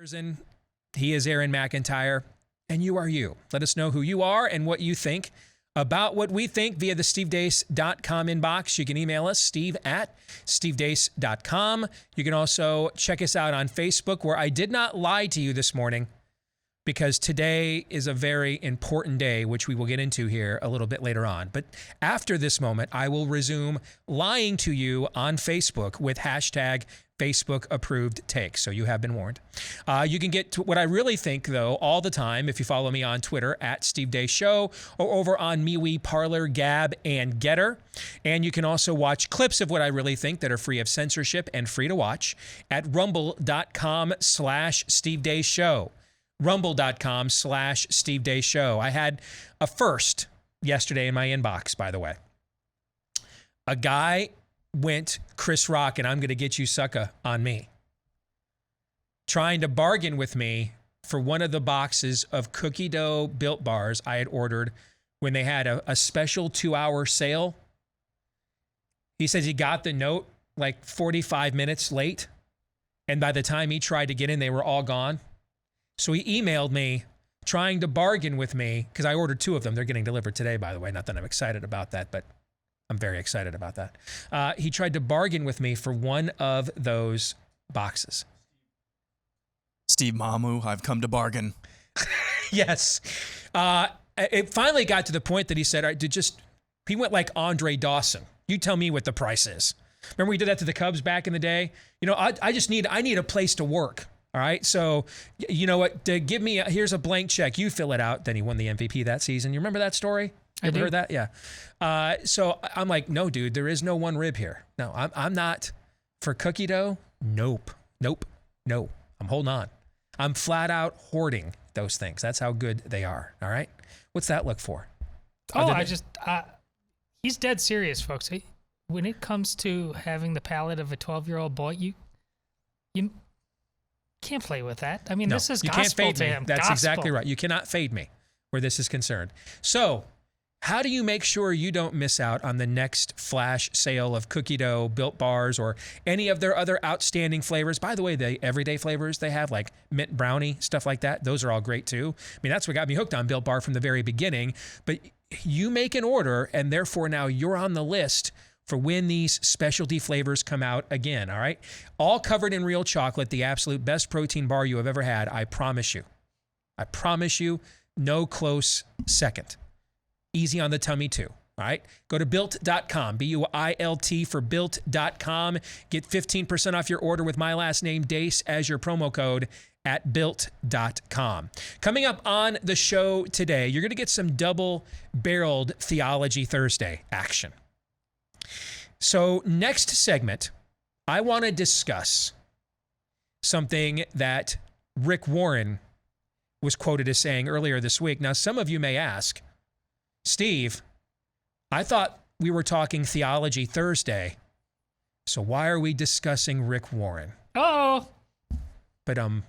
person. He is Aaron McIntyre, and you are you. Let us know who you are and what you think about what we think via the stevedeace.com inbox. You can email us, steve@stevedeace.com. You can also check us out on Facebook, where I did not lie to you this morning, because today is a very important day, which we will get into here a little bit later on. But after this moment, I will resume lying to you on Facebook with hashtag Facebook approved takes. So you have been warned. You can get to what I really think, though, all the time if you follow me on Twitter at Steve Deace Show, or over on MeWe, Parler, Gab, and Getter. And you can also watch clips of what I really think that are free of censorship and free to watch at rumble.com/Steve Deace Show. Rumble.com/Steve Deace Show. I had a first yesterday in my inbox, by the way. A guy went Chris Rock, and I'm going to get you sucker on me, trying to bargain with me for one of the boxes of cookie dough Built Bars I had ordered when they had a special 2-hour sale. He says he got the note like 45 minutes late, and by the time he tried to get in, they were all gone. So he emailed me trying to bargain with me, because I ordered 2 of them. They're getting delivered today, by the way. Not that I'm excited about that, but I'm very excited about that. He tried to bargain with me for one of those boxes. Steve Mamu, I've come to bargain. Yes. It finally got to the point that he said, all right, he went like Andre Dawson. You tell me what the price is. Remember we did that to the Cubs back in the day? You know, I need a place to work. All right. So, you know what? Here's a blank check. You fill it out. Then he won the MVP that season. You remember that story? You ever heard that? Yeah. So I'm like, no, dude, there is no one rib here. No, I'm not for cookie dough. Nope. No. I'm holding on. I'm flat out hoarding those things. That's how good they are. All right. What's that look for? He's dead serious, folks. When it comes to having the palate of a 12-year-old boy, you can't play with that. I mean, this is gospel to him. That's gospel. Exactly right. You cannot fade me where this is concerned. So how do you make sure you don't miss out on the next flash sale of cookie dough, Built Bars, or any of their other outstanding flavors? By the way, the everyday flavors they have, like mint brownie, stuff like that, those are all great too. I mean, that's what got me hooked on Built Bar from the very beginning. But you make an order, and therefore now you're on the list for when these specialty flavors come out again, all right? All covered in real chocolate, the absolute best protein bar you have ever had, I promise you. I promise you, no close second. Easy on the tummy, too. All right? Go to Built.com, B-U-I-L-T for Built.com. Get 15% off your order with my last name, Deace, as your promo code at Built.com. Coming up on the show today, you're going to get some double-barreled Theology Thursday action. So next segment, I want to discuss something that Rick Warren was quoted as saying earlier this week. Now, some of you may ask, Steve, I thought we were talking Theology Thursday, so why are we discussing Rick Warren? Oh. But I'm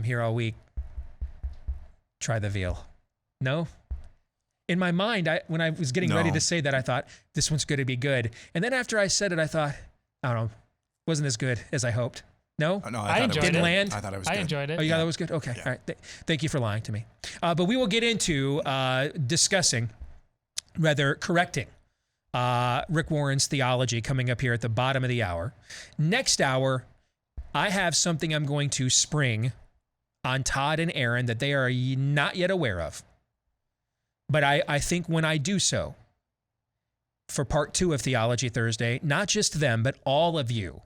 here all week. Try the veal. No? In my mind, when I was getting ready to say that, I thought, this one's going to be good. And then after I said it, I thought, I don't know, wasn't as good as I hoped. No? No, I enjoyed it. Didn't land? I thought it was good. I enjoyed it. Oh, you thought it was good? Okay. Yeah. All right. Thank you for lying to me. But we will get into correcting Rick Warren's theology coming up here at the bottom of the hour. Next hour, I have something I'm going to spring on Todd and Aaron that they are not yet aware of. But I think when I do so, for part 2 of Theology Thursday, not just them, but all of you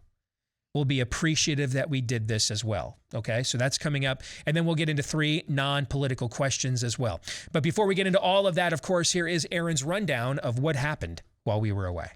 will be appreciative that we did this as well. Okay, so that's coming up. And then we'll get into 3 non-political questions as well. But before we get into all of that, of course, here is Aaron's rundown of what happened while we were away.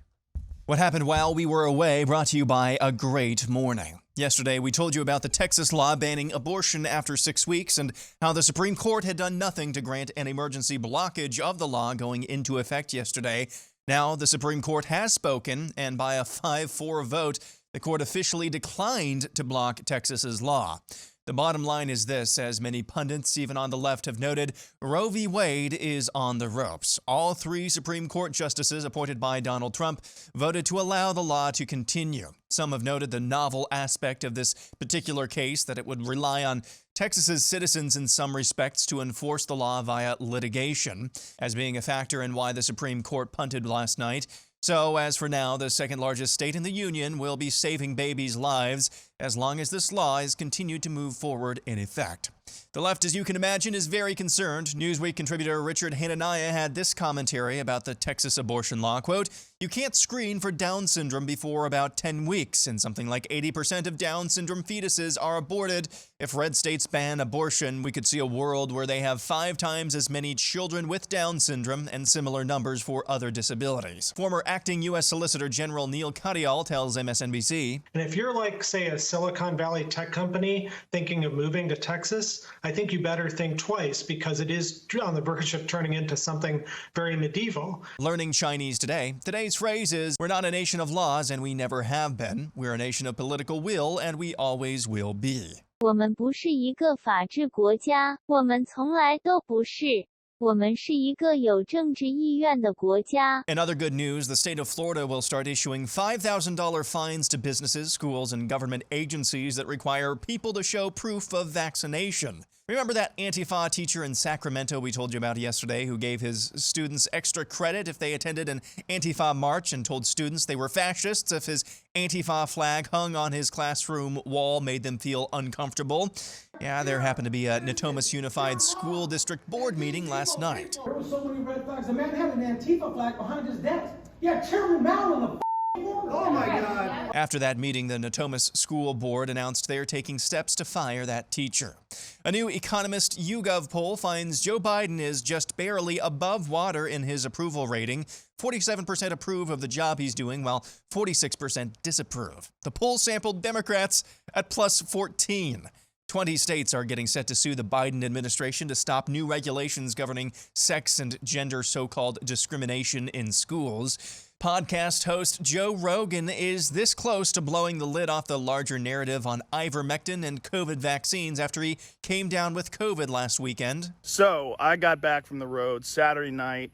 What happened while we were away brought to you by A Great Morning. Yesterday, we told you about the Texas law banning abortion after 6 weeks and how the Supreme Court had done nothing to grant an emergency blockage of the law going into effect yesterday. Now, the Supreme Court has spoken, and by a 5-4 vote, the court officially declined to block Texas's law. The bottom line is this: as many pundits, even on the left, have noted, Roe v. Wade is on the ropes. All 3 Supreme Court justices appointed by Donald Trump voted to allow the law to continue. Some have noted the novel aspect of this particular case, that it would rely on Texas's citizens in some respects to enforce the law via litigation, as being a factor in why the Supreme Court punted last night. So, as for now, the second largest state in the union will be saving babies' lives as long as this law is continued to move forward in effect. The left, as you can imagine, is very concerned. Newsweek contributor Richard Hananiah had this commentary about the Texas abortion law, quote, "You can't screen for Down syndrome before about 10 weeks, and something like 80% of Down syndrome fetuses are aborted. If red states ban abortion, we could see a world where they have 5 times as many children with Down syndrome and similar numbers for other disabilities." Former acting U.S. Solicitor General Neil Katyal tells MSNBC, "And if you're like, say, a Silicon Valley tech company thinking of moving to Texas, I think you better think twice, because it is on the verge of turning into something very medieval." Learning Chinese today. Today's phrase is, "We're not a nation of laws, and we never have been. We're a nation of political will, and we always will be." 我们不是一个法治国家，我们从来都不是。我们是一个有政治意愿的国家。 In other good news, the state of Florida will start issuing $5,000 fines to businesses, schools, and government agencies that require people to show proof of vaccination. Remember that Antifa teacher in Sacramento we told you about yesterday, who gave his students extra credit if they attended an Antifa march and told students they were fascists if his Antifa flag hung on his classroom wall made them feel uncomfortable? Yeah, there happened to be a Natomas Unified School District Board meeting last night. There were so many red flags. A man had an Antifa flag behind his desk. Yeah, Chairman Mao in the corner. Oh my God. After that meeting, the Natomas School Board announced they're taking steps to fire that teacher. A new Economist YouGov poll finds Joe Biden is just barely above water in his approval rating. 47% approve of the job he's doing, while 46% disapprove. The poll sampled Democrats at plus 14. 20 states are getting set to sue the Biden administration to stop new regulations governing sex and gender so-called discrimination in schools. Podcast host Joe Rogan is this close to blowing the lid off the larger narrative on ivermectin and COVID vaccines after he came down with COVID last weekend. So I got back from the road Saturday night,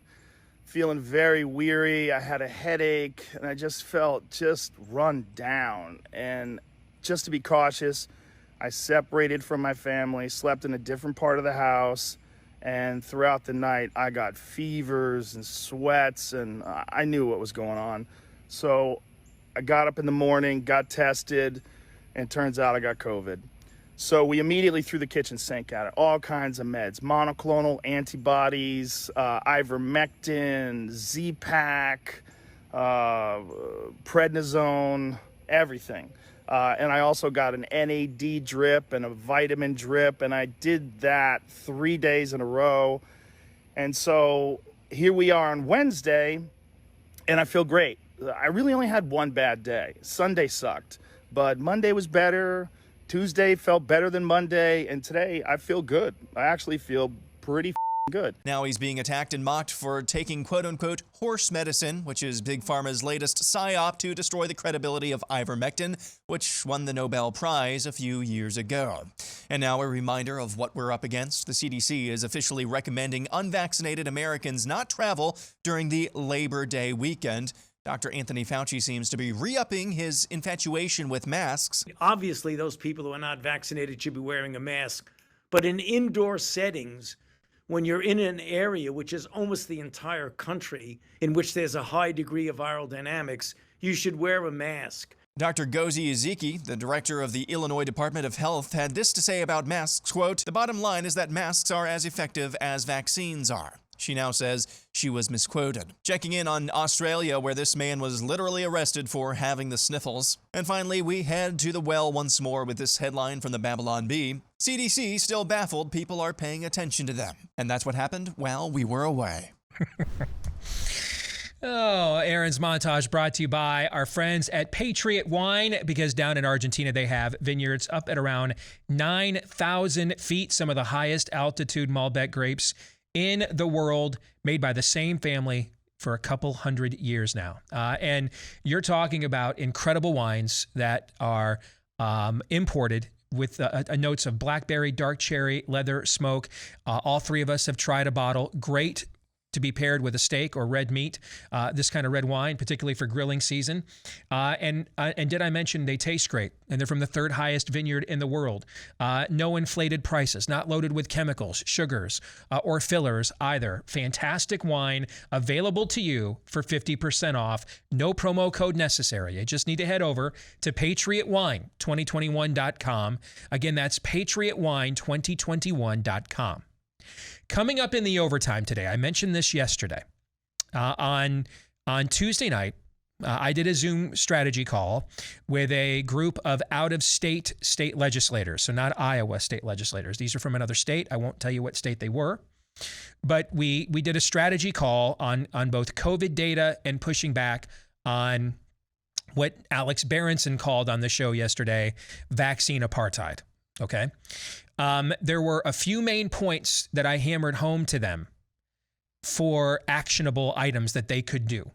feeling very weary. I had a headache, and I just felt run down. And just to be cautious, I separated from my family, slept in a different part of the house, and throughout the night I got fevers and sweats, and I knew what was going on. So I got up in the morning, got tested, and turns out I got COVID. So we immediately threw the kitchen sink at it. All kinds of meds, monoclonal antibodies, ivermectin, Z-Pak, prednisone, everything. And I also got an NAD drip and a vitamin drip, and I did that 3 days in a row. And so here we are on Wednesday, and I feel great. I really only had one bad day. Sunday sucked, but Monday was better. Tuesday felt better than Monday, and today I feel good. I actually feel pretty good. Now he's being attacked and mocked for taking quote-unquote horse medicine, which is Big Pharma's latest psyop to destroy the credibility of ivermectin, which won the Nobel Prize a few years ago. And now a reminder of what we're up against. The CDC is officially recommending unvaccinated Americans not travel during the Labor Day weekend. Dr. Anthony Fauci seems to be re-upping his infatuation with masks. Obviously, those people who are not vaccinated should be wearing a mask. But in indoor settings, when you're in an area which is almost the entire country, in which there's a high degree of viral dynamics, you should wear a mask. Dr. Gozi Ezeki, the director of the Illinois Department of Health, had this to say about masks, quote, "The bottom line is that masks are as effective as vaccines are." She now says she was misquoted. Checking in on Australia, where this man was literally arrested for having the sniffles. And finally, we head to the well once more with this headline from the Babylon Bee. CDC still baffled people are paying attention to them. And that's what happened while we were away. Oh, Aaron's montage brought to you by our friends at Patriot Wine, because down in Argentina they have vineyards up at around 9,000 feet, some of the highest altitude Malbec grapes in the world, made by the same family for a couple hundred years now. And you're talking about incredible wines that are imported with notes of blackberry, dark cherry, leather, smoke. All three of us have tried a bottle. Great to be paired with a steak or red meat, this kind of red wine, particularly for grilling season. And did I mention they taste great? And they're from the third highest vineyard in the world. No inflated prices, not loaded with chemicals, sugars, or fillers either. Fantastic wine available to you for 50% off. No promo code necessary. You just need to head over to patriotwine2021.com. Again, that's patriotwine2021.com. Coming up in the overtime today, I mentioned this yesterday. On Tuesday night, I did a Zoom strategy call with a group of out-of-state state legislators. So not Iowa state legislators. These are from another state. I won't tell you what state they were. But we did a strategy call on both COVID data and pushing back on what Alex Berenson called on the show yesterday, vaccine apartheid. Okay. There were a few main points that I hammered home to them for actionable items that they could do.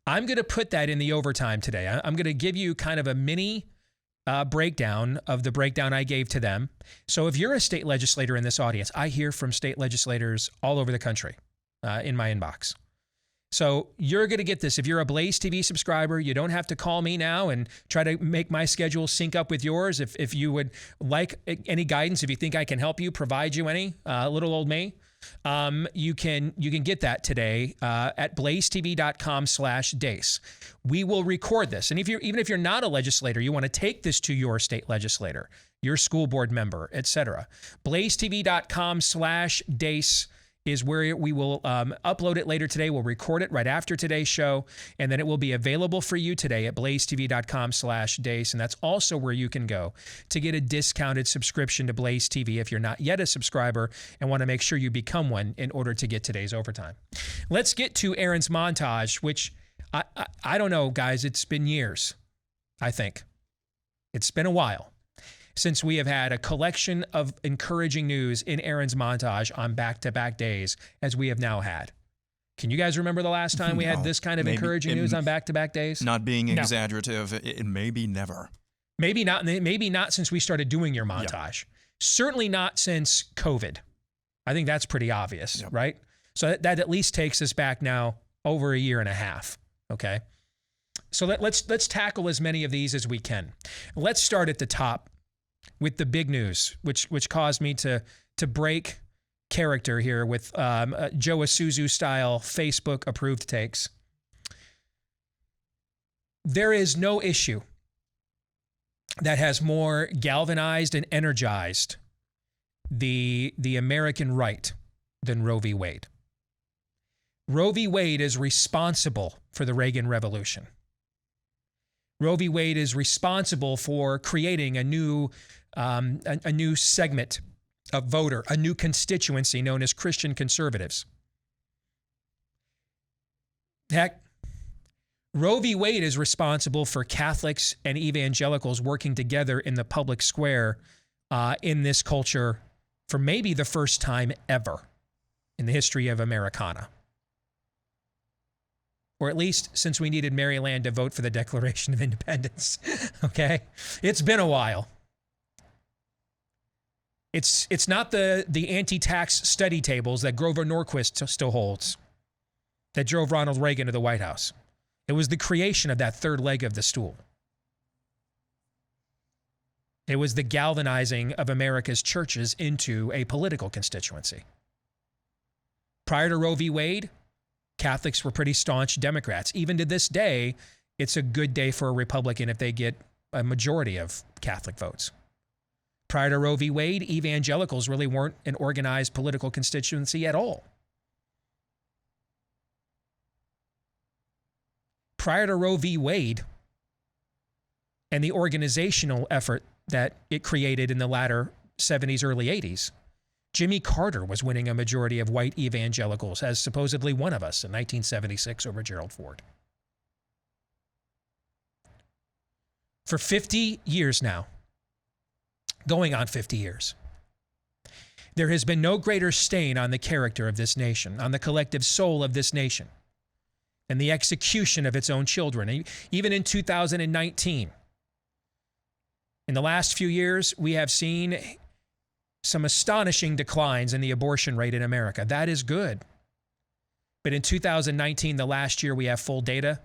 I'm going to put that in the overtime today. I'm going to give you kind of a mini breakdown of the breakdown I gave to them. So if you're a state legislator in this audience, I hear from state legislators all over the country in my inbox. So you're going to get this. If you're a BlazeTV subscriber, you don't have to call me now and try to make my schedule sync up with yours. If you would like any guidance, if you think I can help you, provide you any, little old me, you can get that today at blazetv.com/Deace. We will record this. And even if you're not a legislator, you want to take this to your state legislator, your school board member, etc. blazetv.com/Deace is where we will upload it later today. We'll record it right after today's show, and then it will be available for you today at blazetv.com/Deace. And that's also where you can go to get a discounted subscription to Blaze TV if you're not yet a subscriber and want to make sure you become one in order to get today's overtime. Let's get to Aaron's montage, which I don't know, guys. It's been years, I think. It's been a while since we have had a collection of encouraging news in Aaron's montage on back-to-back days as we have now had. Can you guys remember the last time we had this kind of encouraging news on back-to-back days? Not being exaggerative, it may be never. Maybe not since we started doing your montage. Yeah. Certainly not since COVID. I think that's pretty obvious, right? So that at least takes us back now over a year and a half, okay? So let's tackle as many of these as we can. Let's start at the top with the big news, which caused me to break character here with Joe Isuzu style Facebook approved takes. There is no issue that has more galvanized and energized the American right than Roe v. Wade. Roe v. Wade is responsible for the Reagan Revolution. Roe v. Wade is responsible for creating a new segment of voter, a new constituency known as Christian conservatives. Heck, Roe v. Wade is responsible for Catholics and evangelicals working together in the public square in this culture for maybe the first time ever in the history of Americana. Or at least since we needed Maryland to vote for the Declaration of Independence. Okay? It's been a while. It's not the anti-tax study tables that Grover Norquist still holds that drove Ronald Reagan to the White House. It was the creation of that third leg of the stool. It was the galvanizing of America's churches into a political constituency. Prior to Roe v. Wade, Catholics were pretty staunch Democrats. Even to this day, it's a good day for a Republican if they get a majority of Catholic votes. Prior to Roe v. Wade, evangelicals really weren't an organized political constituency at all. Prior to Roe v. Wade and the organizational effort that it created in the latter 70s, early 80s, Jimmy Carter was winning a majority of white evangelicals as supposedly one of us in 1976 over Gerald Ford. For 50 years now, going on 50 years, There has been no greater stain on the character of this nation, on the collective soul of this nation, and the execution of its own children. Even in 2019, in the last few years, we have seen some astonishing declines in the abortion rate in America. That is good. But in 2019, the last year we have full data,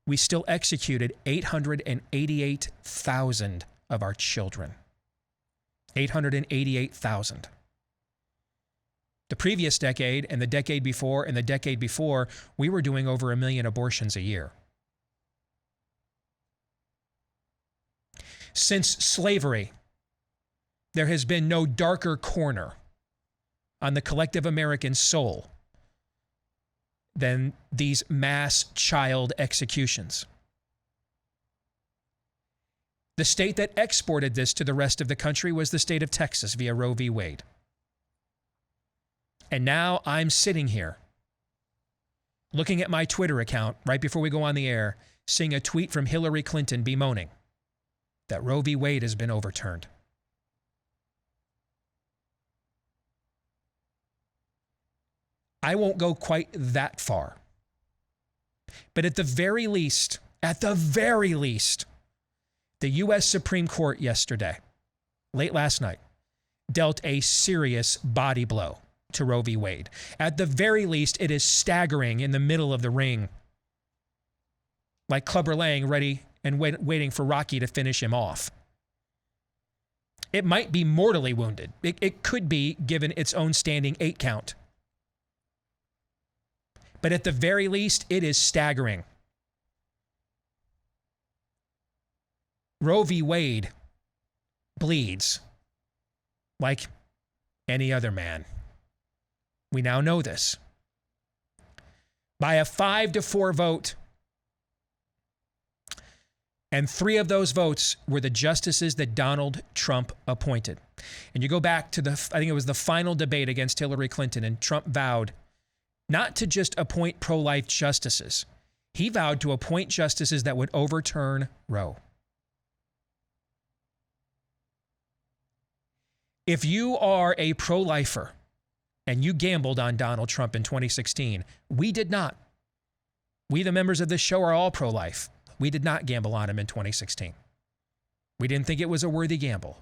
we still executed 888,000 of our children. 888,000. The previous decade and the decade before and the decade before, we were doing over 1 million abortions a year. Since slavery, there has been no darker corner on the collective American soul than these mass child executions. The state that exported this to the rest of the country was the state of Texas via Roe v. Wade. And now I'm sitting here looking at my Twitter account right before we go on the air, seeing a tweet from Hillary Clinton bemoaning that Roe v. Wade has been overturned. I won't go quite that far. But at the very least, the U.S. Supreme Court yesterday, late last night, dealt a serious body blow to Roe v. Wade. At the very least, it is staggering in the middle of the ring, like Clubber Lang ready and waiting for Rocky to finish him off. It might be mortally wounded. It could be given its own standing 8 count. But at the very least, it is staggering. Roe v. Wade bleeds like any other man. We now know this. By a 5-4 vote, and 3 of those votes were the justices that Donald Trump appointed. And you go back to I think it was the final debate against Hillary Clinton, and Trump vowed not to just appoint pro-life justices. He vowed to appoint justices that would overturn Roe. If you are a pro-lifer and you gambled on Donald Trump in 2016, we did not. We, the members of this show, are all pro-life. We did not gamble on him in 2016. We didn't think it was a worthy gamble.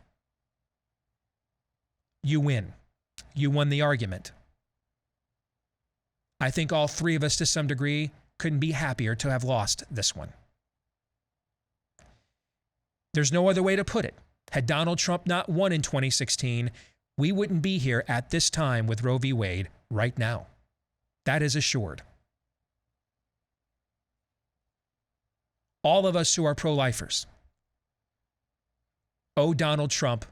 You win. You won the argument. I think all 3 of us, to some degree, couldn't be happier to have lost this one. There's no other way to put it. Had Donald Trump not won in 2016, we wouldn't be here at this time with Roe v. Wade right now. That is assured. All of us who are pro-lifers owe Donald Trump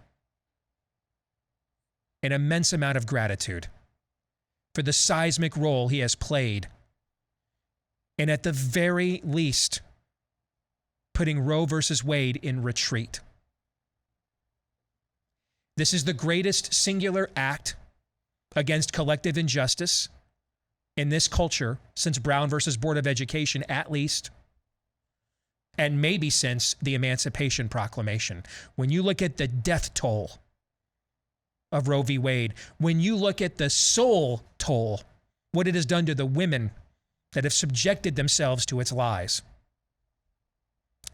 an immense amount of gratitude for the seismic role he has played, and at the very least, putting Roe versus Wade in retreat. This is the greatest singular act against collective injustice in this culture since Brown versus Board of Education, at least, and maybe since the Emancipation Proclamation. When you look at the death toll of Roe v. Wade, when you look at the soul toll, what it has done to the women that have subjected themselves to its lies,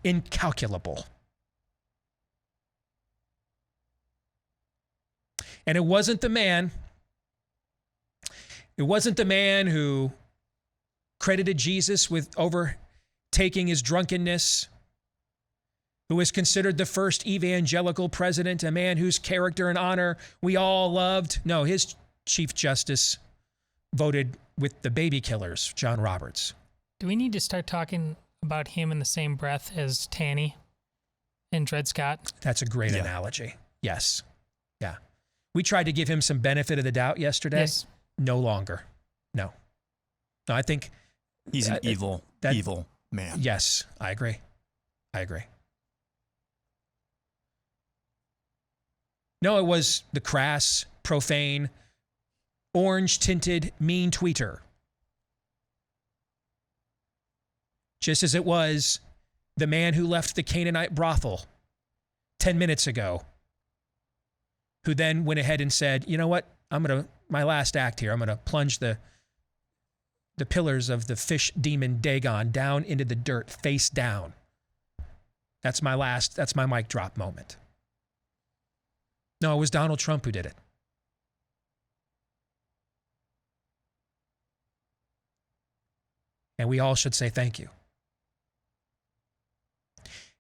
incalculable. And it wasn't the man who credited Jesus with overtaking his drunkenness, who was considered the first evangelical president, a man whose character and honor we all loved. No, his Chief Justice voted with the baby killers, John Roberts. Do we need to start talking about him in the same breath as Tanny and Dred Scott? That's a great analogy. Yes. Yeah. We tried to give him some benefit of the doubt yesterday. Yes. No longer. No, I think he's an evil man. Yes, I agree. No, it was the crass, profane, orange-tinted, mean tweeter. Just as it was the man who left the Canaanite brothel 10 minutes ago who then went ahead and said, you know what, my last act here, I'm going to plunge the pillars of the fish demon Dagon down into the dirt, face down. That's my mic drop moment. No, it was Donald Trump who did it. And we all should say thank you.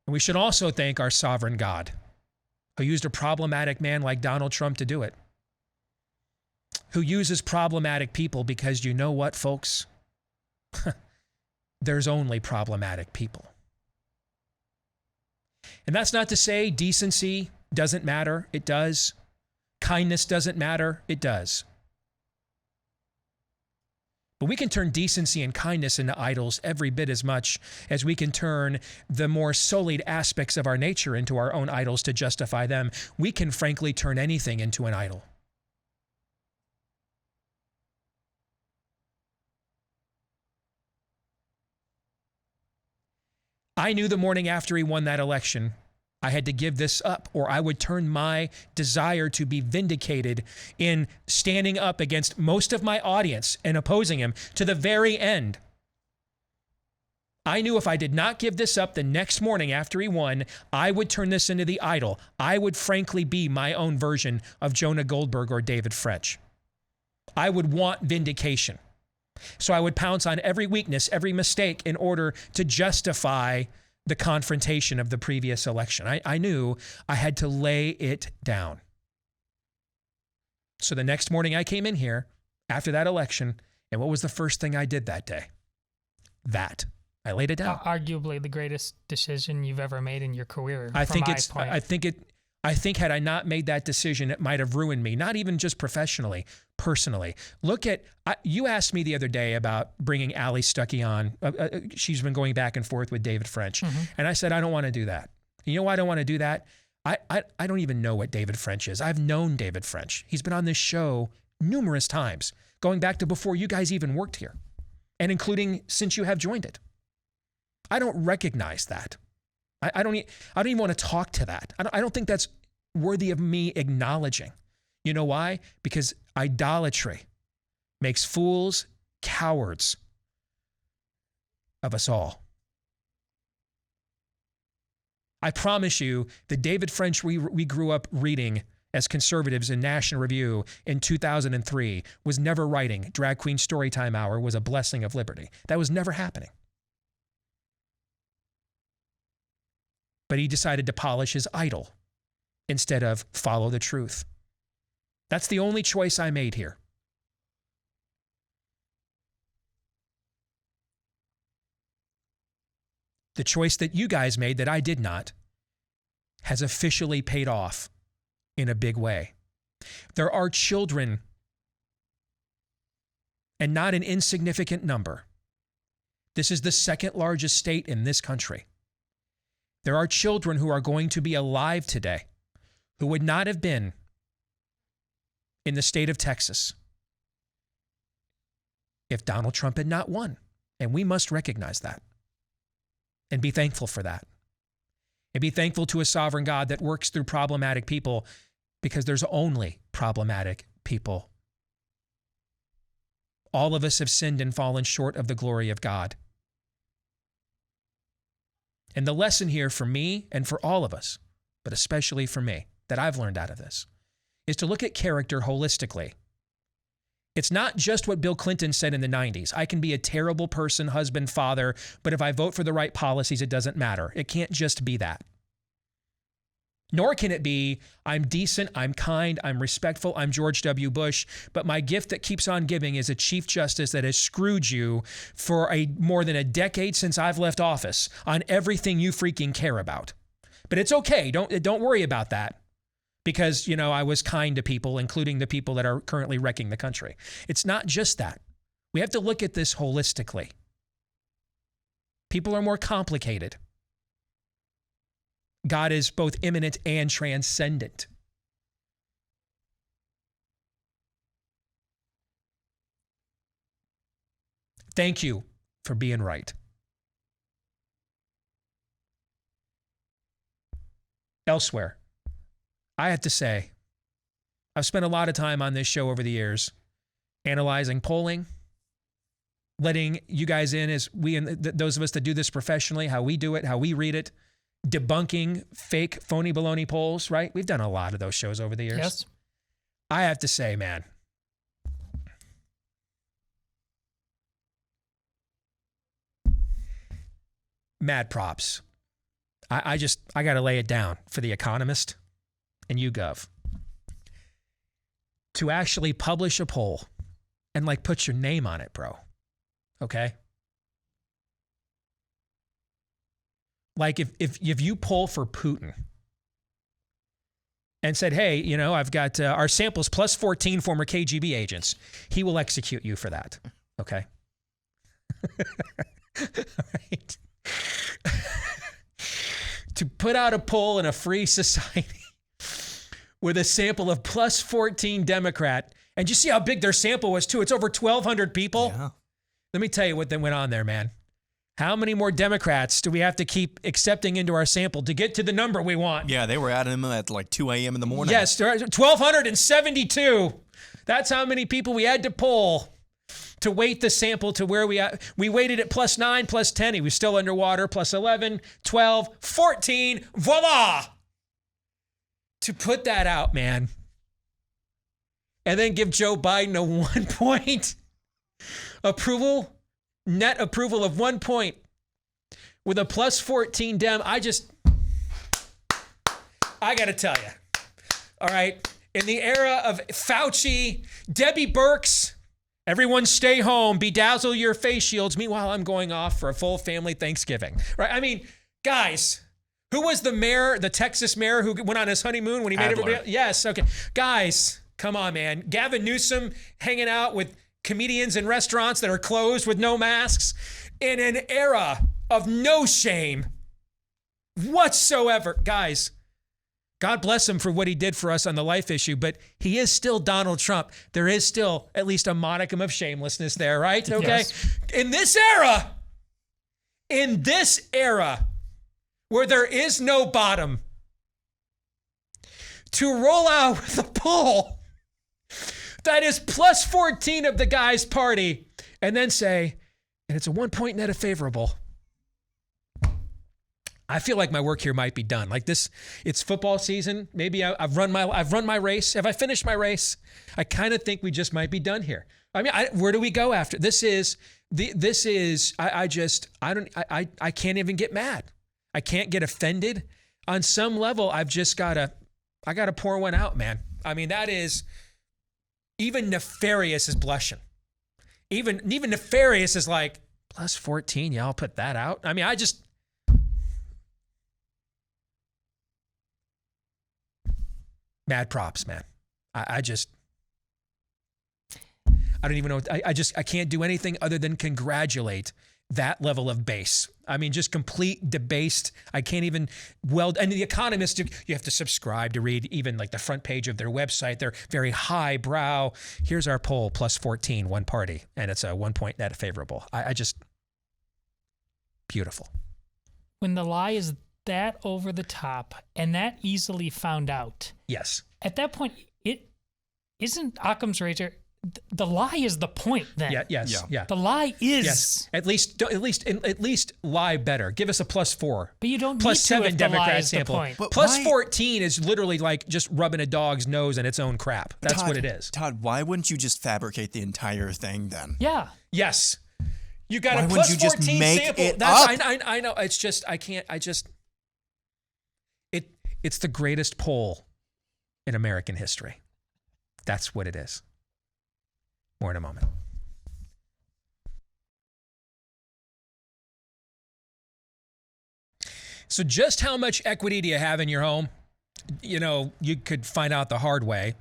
And we should also thank our sovereign God, who used a problematic man like Donald Trump to do it. Who uses problematic people because you know what, folks? There's only problematic people. And that's not to say decency doesn't matter. It does. Kindness doesn't matter. It does. But we can turn decency and kindness into idols every bit as much as we can turn the more sullied aspects of our nature into our own idols to justify them. We can frankly turn anything into an idol. I knew the morning after he won that election, I had to give this up, or I would turn my desire to be vindicated in standing up against most of my audience and opposing him to the very end. I knew if I did not give this up the next morning after he won, I would turn this into the idol. I would frankly be my own version of Jonah Goldberg or David French. I would want vindication. So I would pounce on every weakness, every mistake in order to justify the confrontation of the previous election. I knew I had to lay it down. So the next morning I came in here after that election, and what was the first thing I did that day? I laid it down. Arguably the greatest decision you've ever made in your career. I think had I not made that decision, it might have ruined me, not even just professionally, personally. Look at, you asked me the other day about bringing Allie Stuckey on. She's been going back and forth with David French. Mm-hmm. And I said, I don't want to do that. You know why I don't want to do that? I don't even know what David French is. I've known David French. He's been on this show numerous times, going back to before you guys even worked here, and including since you have joined it. I don't recognize that. I don't even want to talk to that. I don't think that's worthy of me acknowledging. You know why? Because idolatry makes fools, cowards of us all. I promise you, the David French we grew up reading as conservatives in National Review in 2003 was never writing Drag Queen Storytime Hour was a blessing of liberty. That was never happening. But he decided to polish his idol instead of follow the truth. That's the only choice I made here. The choice that you guys made that I did not has officially paid off in a big way. There are children, and not an insignificant number. This is the second largest state in this country. There are children who are going to be alive today who would not have been in the state of Texas if Donald Trump had not won. And we must recognize that and be thankful for that. And be thankful to a sovereign God that works through problematic people, because there's only problematic people. All of us have sinned and fallen short of the glory of God. And the lesson here for me and for all of us, but especially for me, that I've learned out of this, is to look at character holistically. It's not just what Bill Clinton said in the 90s. I can be a terrible person, husband, father, but if I vote for the right policies, it doesn't matter. It can't just be that. Nor can it be, I'm decent, I'm kind, I'm respectful, I'm George W. Bush, but my gift that keeps on giving is a Chief Justice that has screwed you for more than a decade since I've left office on everything you freaking care about. But it's okay, don't worry about that, because, you know, I was kind to people, including the people that are currently wrecking the country. It's not just that. We have to look at this holistically. People are more complicated. God is both immanent and transcendent. Thank you for being right. Elsewhere, I have to say, I've spent a lot of time on this show over the years analyzing polling, letting you guys in as we and those of us that do this professionally, how we do it, how we read it, debunking fake, phony, baloney polls, right? We've done a lot of those shows over the years. Yes. I have to say, man, mad props. I got to lay it down for The Economist and YouGov to actually publish a poll and like put your name on it, bro. Okay? Like if you poll for Putin and said, hey, you know, I've got our samples plus 14 former KGB agents, he will execute you for that. Okay? All right. To put out a poll in a free society with a sample of plus 14 Democrat, and you see how big their sample was too. It's over 1,200 people. Yeah. Let me tell you what went on there, man. How many more Democrats do we have to keep accepting into our sample to get to the number we want? Yeah, they were adding them at like 2 a.m. in the morning. Yes, 1,272. That's how many people we had to poll to weight the sample to where we weighted it plus 9, plus 10. He was still underwater, plus 11, 12, 14. Voila! To put that out, man. And then give Joe Biden a 1 point approval, net approval of 1 point with a plus 14 Dem. I got to tell you, all right, in the era of Fauci, Debbie Birx, everyone stay home, bedazzle your face shields. Meanwhile, I'm going off for a full family Thanksgiving, right? I mean, guys, who was the mayor, the Texas mayor who went on his honeymoon when he made everybody? Yes, okay. Guys, come on, man. Gavin Newsom hanging out with comedians in restaurants that are closed with no masks in an era of no shame whatsoever. Guys, God bless him for what he did for us on the life issue, but he is still Donald Trump. There is still at least a modicum of shamelessness there, right? Okay. Yes. In this era where there is no bottom, to roll out with a poll that is plus 14 of the guy's party and then say, and it's a 1 point net of favorable. I feel like my work here might be done. Like this, it's football season. Maybe I've run my race. Have I finished my race? I kind of think we just might be done here. I mean, where do we go after? I can't even get mad. I can't get offended. On some level, I gotta pour one out, man. I mean, that is, even nefarious is blushing. Even nefarious is like, plus 14, y'all put that out? I mean, mad props, man. I don't even know. I can't do anything other than congratulate that level of base. I mean, just complete debased. I can't even and The Economist, you have to subscribe to read even like the front page of their website. They're very highbrow. Here's our poll, plus 14, one party, and it's a 1 point net favorable. Beautiful. When the lie is that over the top and that easily found out. Yes. At that point, it isn't Occam's razor. The lie is the point then. Yeah. Yes. Yeah. The lie is. Yes. At least lie better. Give us a plus 4. But you don't plus need to 7 if the lie Democrat is sample. the point. But plus why- 14 is literally like just rubbing a dog's nose in its own crap. That's Todd, what it is. Todd, why wouldn't you just fabricate the entire thing then? Yeah. Yes. You got Why a wouldn't plus you just 14 make sample. it That's, up? I know. It's just, it's the greatest poll in American history. That's what it is. More in a moment. So just how much equity do you have in your home? You know, you could find out the hard way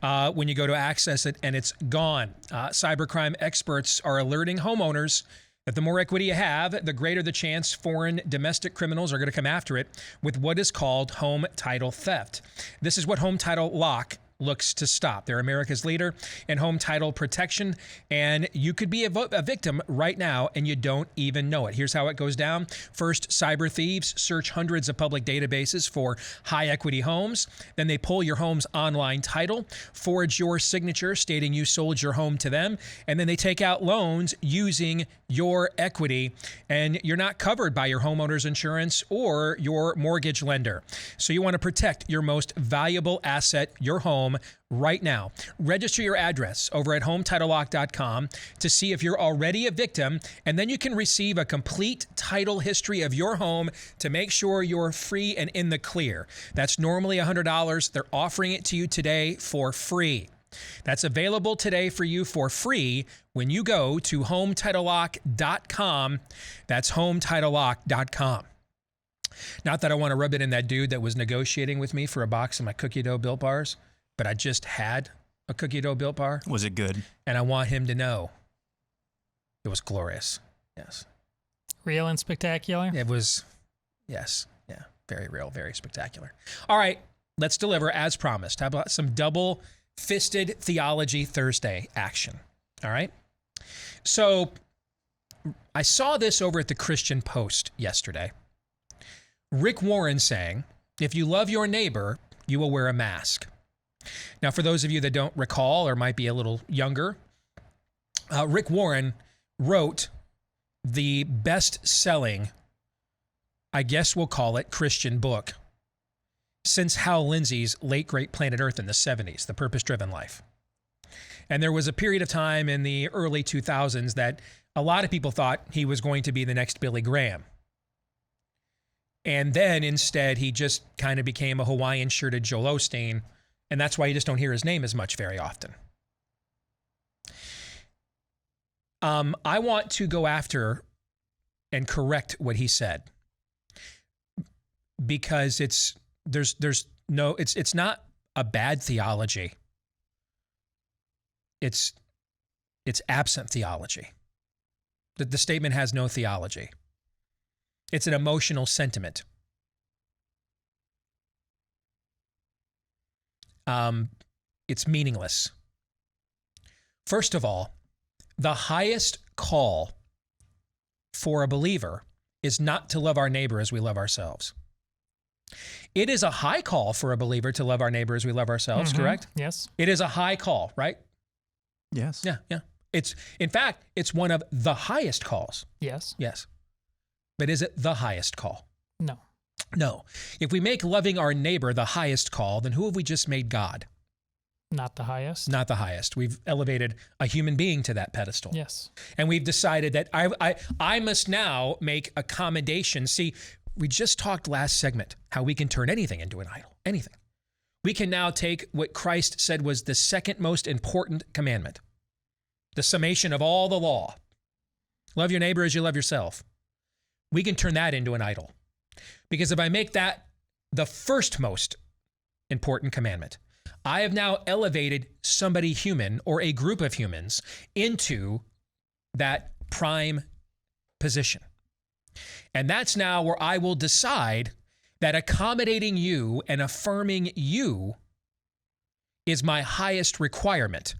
when you go to access it and it's gone. Cybercrime experts are alerting homeowners that the more equity you have, the greater the chance foreign domestic criminals are going to come after it with what is called home title theft. This is what Home Title Lock looks to stop. They're America's leader in home title protection, and you could be a victim right now and you don't even know it. Here's how it goes down. First, cyber thieves search hundreds of public databases for high equity homes. Then they pull your home's online title, forge your signature stating you sold your home to them, and then they take out loans using your equity, and you're not covered by your homeowner's insurance or your mortgage lender. So you want to protect your most valuable asset, your home, right now. Register your address over at HometitleLock.com to see if you're already a victim, and then you can receive a complete title history of your home to make sure you're free and in the clear. That's normally $100. They're offering it to you today for free. That's available today for you for free when you go to HometitleLock.com. That's HometitleLock.com. Not that I want to rub it in that dude that was negotiating with me for a box of my cookie dough Built Bars, but I just had a cookie dough Built Bar. Was it good? And I want him to know it was glorious. Yes. Real and spectacular? It was, yes. Yeah. Very real, very spectacular. All right. Let's deliver as promised. How about some double-fisted Theology Thursday action? All right. So I saw this over at the Christian Post yesterday. Rick Warren saying, if you love your neighbor, you will wear a mask. Now, for those of you that don't recall or might be a little younger, Rick Warren wrote the best-selling, I guess we'll call it, Christian book since Hal Lindsey's late great Planet Earth in the 70s, The Purpose-Driven Life. And there was a period of time in the early 2000s that a lot of people thought he was going to be the next Billy Graham. And then instead, he just kind of became a Hawaiian-shirted Joel Osteen, and that's why you just don't hear his name as much very often. I want to go after and correct what he said, because it's not a bad theology. It's absent theology. The statement has no theology. It's an emotional sentiment. It's meaningless. First of all, the highest call for a believer is not to love our neighbor as we love ourselves. It is a high call for a believer to love our neighbor as we love ourselves, correct? Yes. It is a high call, right? Yes. Yeah. In fact, it's one of the highest calls. Yes. Yes. But is it the highest call? No. No. If we make loving our neighbor the highest call, then who have we just made God? Not the highest. Not the highest. We've elevated a human being to that pedestal. Yes. And we've decided that I must now make accommodations. See, we just talked last segment how we can turn anything into an idol. Anything. We can now take what Christ said was the second most important commandment, the summation of all the law. Love your neighbor as you love yourself. We can turn that into an idol. Because if I make that the first most important commandment, I have now elevated somebody human or a group of humans into that prime position. And that's now where I will decide that accommodating you and affirming you is my highest requirement,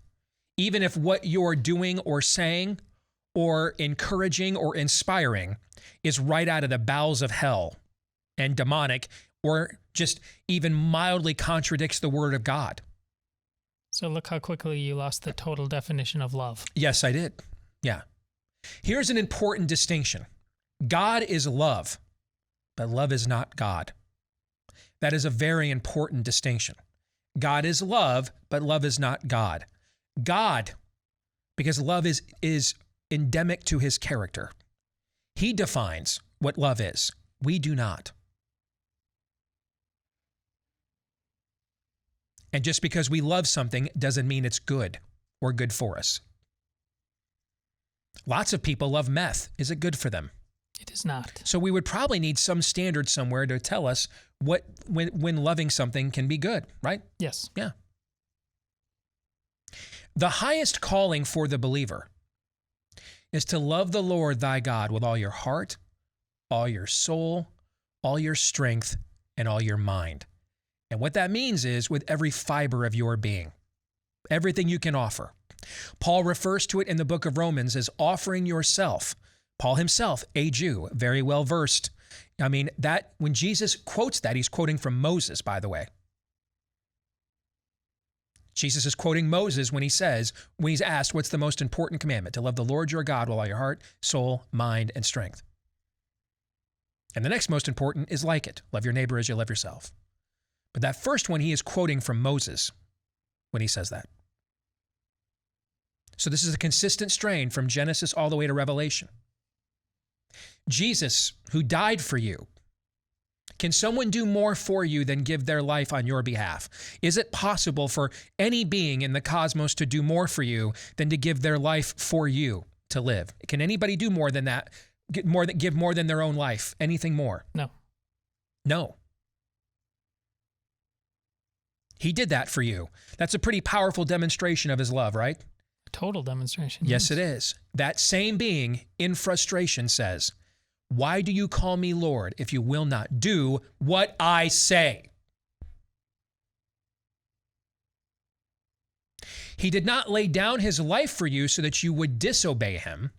even if what you're doing or saying or encouraging or inspiring is right out of the bowels of hell and demonic, or just even mildly contradicts the word of God. So look how quickly you lost the total definition of love. Yes, I did. Yeah. Here's an important distinction. God is love, but love is not God. That is a very important distinction. God is love, but love is not God. God, because love is endemic to his character. He defines what love is. We do not. And just because we love something doesn't mean it's good or good for us. Lots of people love meth. Is it good for them? It is not. So we would probably need some standard somewhere to tell us when loving something can be good, right? Yes. Yeah. The highest calling for the believer is to love the Lord thy God with all your heart, all your soul, all your strength, and all your mind. And what that means is with every fiber of your being, everything you can offer. Paul refers to it in the book of Romans as offering yourself. Paul himself, a Jew, very well versed. I mean, that when Jesus quotes that, he's quoting from Moses, by the way. Jesus is quoting Moses when he's asked, what's the most important commandment? To love the Lord your God with all your heart, soul, mind, and strength. And the next most important is like it. Love your neighbor as you love yourself. But that first one, he is quoting from Moses when he says that. So this is a consistent strain from Genesis all the way to Revelation. Jesus, who died for you, can someone do more for you than give their life on your behalf? Is it possible for any being in the cosmos to do more for you than to give their life for you to live? Can anybody do more than that? Give more than their own life? Anything more? No. No. He did that for you. That's a pretty powerful demonstration of his love, right? Total demonstration. Yes, it is. That same being in frustration says, why do you call me Lord if you will not do what I say? He did not lay down his life for you so that you would disobey him.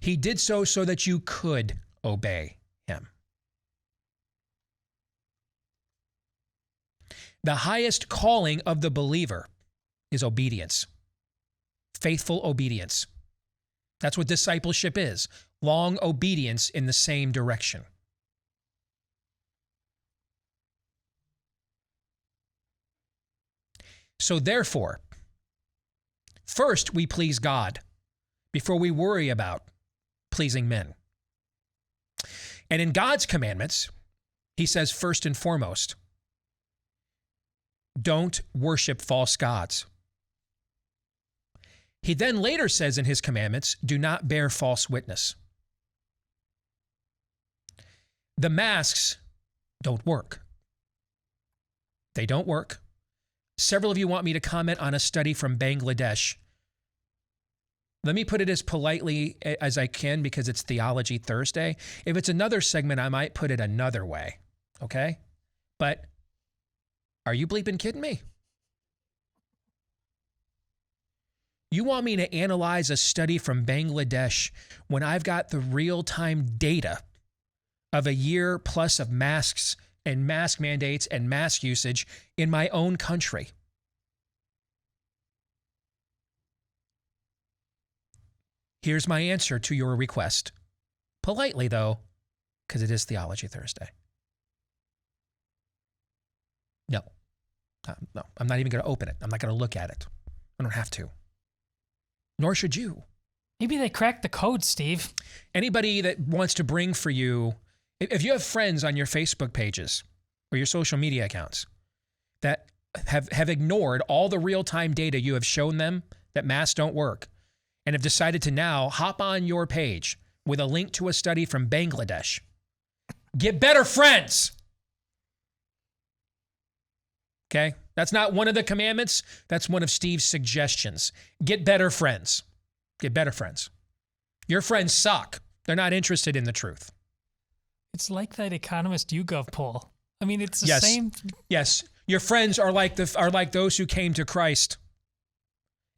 He did so that you could obey him. The highest calling of the believer is obedience. Faithful obedience. That's what discipleship is. Long obedience in the same direction. So therefore, first we please God before we worry about pleasing men. And in God's commandments, he says first and foremost, don't worship false gods. He then later says in his commandments, do not bear false witness. The masks don't work. They don't work. Several of you want me to comment on a study from Bangladesh. Let me put it as politely as I can because it's Theology Thursday. If it's another segment, I might put it another way, okay? But are you bleeping kidding me? You want me to analyze a study from Bangladesh when I've got the real-time data of a year plus of masks and mask mandates and mask usage in my own country? Here's my answer to your request. Politely, though, because it is Theology Thursday. No. No, I'm not even going to open it. I'm not going to look at it. I don't have to. Nor should you. Maybe they cracked the code, Steve. Anybody that wants to bring for you, if you have friends on your Facebook pages or your social media accounts that have ignored all the real-time data you have shown them that masks don't work and have decided to now hop on your page with a link to a study from Bangladesh, get better friends. Okay? That's not one of the commandments. That's one of Steve's suggestions. Get better friends. Get better friends. Your friends suck. They're not interested in the truth. It's like that Economist YouGov poll. I mean, it's the same. Yes. Your friends are like those who came to Christ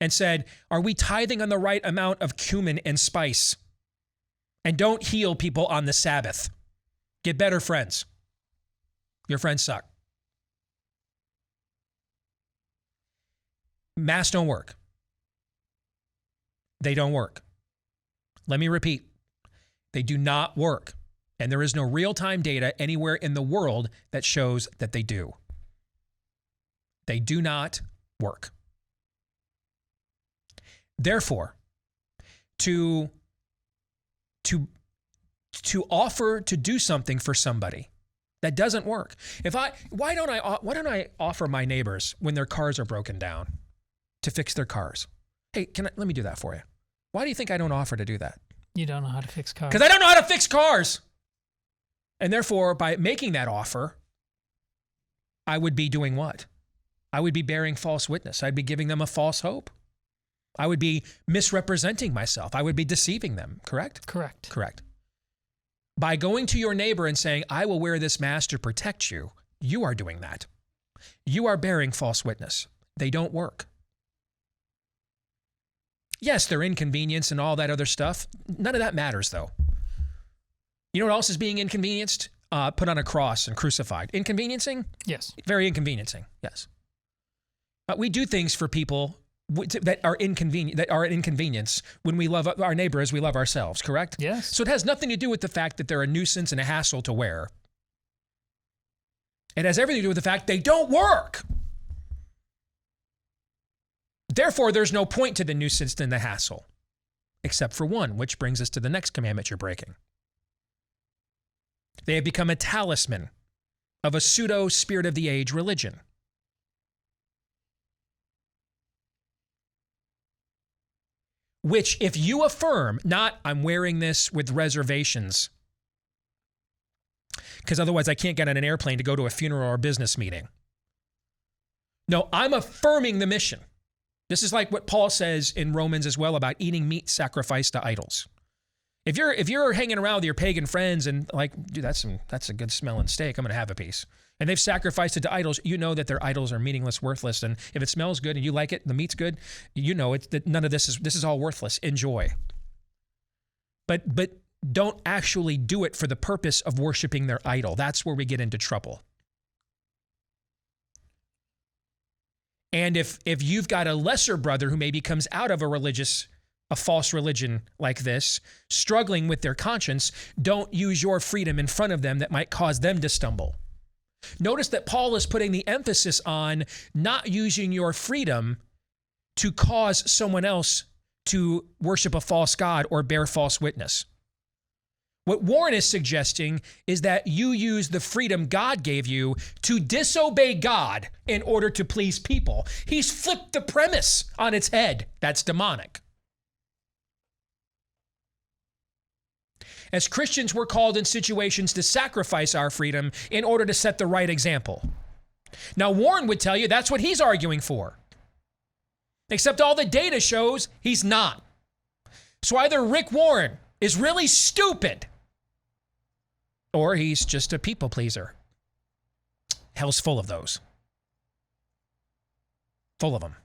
and said, are we tithing on the right amount of cumin and spice? And don't heal people on the Sabbath. Get better friends. Your friends suck. Masks don't work. They don't work. Let me repeat. They do not work. And there is no real-time data anywhere in the world that shows that they do. They do not work. Therefore, to offer to do something for somebody that doesn't work. Why don't I offer my neighbors when their cars are broken down to fix their cars? Hey, let me do that for you. Why do you think I don't offer to do that? You don't know how to fix cars. Because I don't know how to fix cars. And therefore, by making that offer, I would be doing what? I would be bearing false witness. I'd be giving them a false hope. I would be misrepresenting myself. I would be deceiving them, correct? Correct. Correct. By going to your neighbor and saying, I will wear this mask to protect you, you are doing that. you are bearing false witness. They don't work. Yes, they're inconvenienced and all that other stuff. None of that matters, though. You know what else is being inconvenienced? Put on a cross and crucified. Inconveniencing? Yes. Very inconveniencing, yes. We do things for people that are inconvenient, that are an inconvenience when we love our neighbor as we love ourselves, correct? Yes. So it has nothing to do with the fact that they're a nuisance and a hassle to wear. It has everything to do with the fact they don't work. Therefore, there's no point to the nuisance and the hassle, except for one, which brings us to the next commandment you're breaking. They have become a talisman of a pseudo spirit of the age religion. Which, if you affirm, not I'm wearing this with reservations, because otherwise I can't get on an airplane to go to a funeral or a business meeting. No, I'm affirming the mission. This is like what Paul says in Romans as well about eating meat sacrificed to idols. If you're hanging around with your pagan friends and like, dude, that's a good smelling steak, I'm going to have a piece. And they've sacrificed it to idols, you know that their idols are meaningless, worthless. And if it smells good and you like it, the meat's good, you know that none of this is all worthless. Enjoy. But don't actually do it for the purpose of worshiping their idol. That's where we get into trouble. And if you've got a lesser brother who maybe comes out of a false religion like this, struggling with their conscience, don't use your freedom in front of them that might cause them to stumble. Notice that Paul is putting the emphasis on not using your freedom to cause someone else to worship a false god or bear false witness. What Warren is suggesting is that you use the freedom God gave you to disobey God in order to please people. He's flipped the premise on its head. That's demonic. As Christians, we're called in situations to sacrifice our freedom in order to set the right example. Now, Warren would tell you that's what he's arguing for. Except all the data shows he's not. So either Rick Warren is really stupid or he's just a people pleaser. Hell's full of those. Full of them.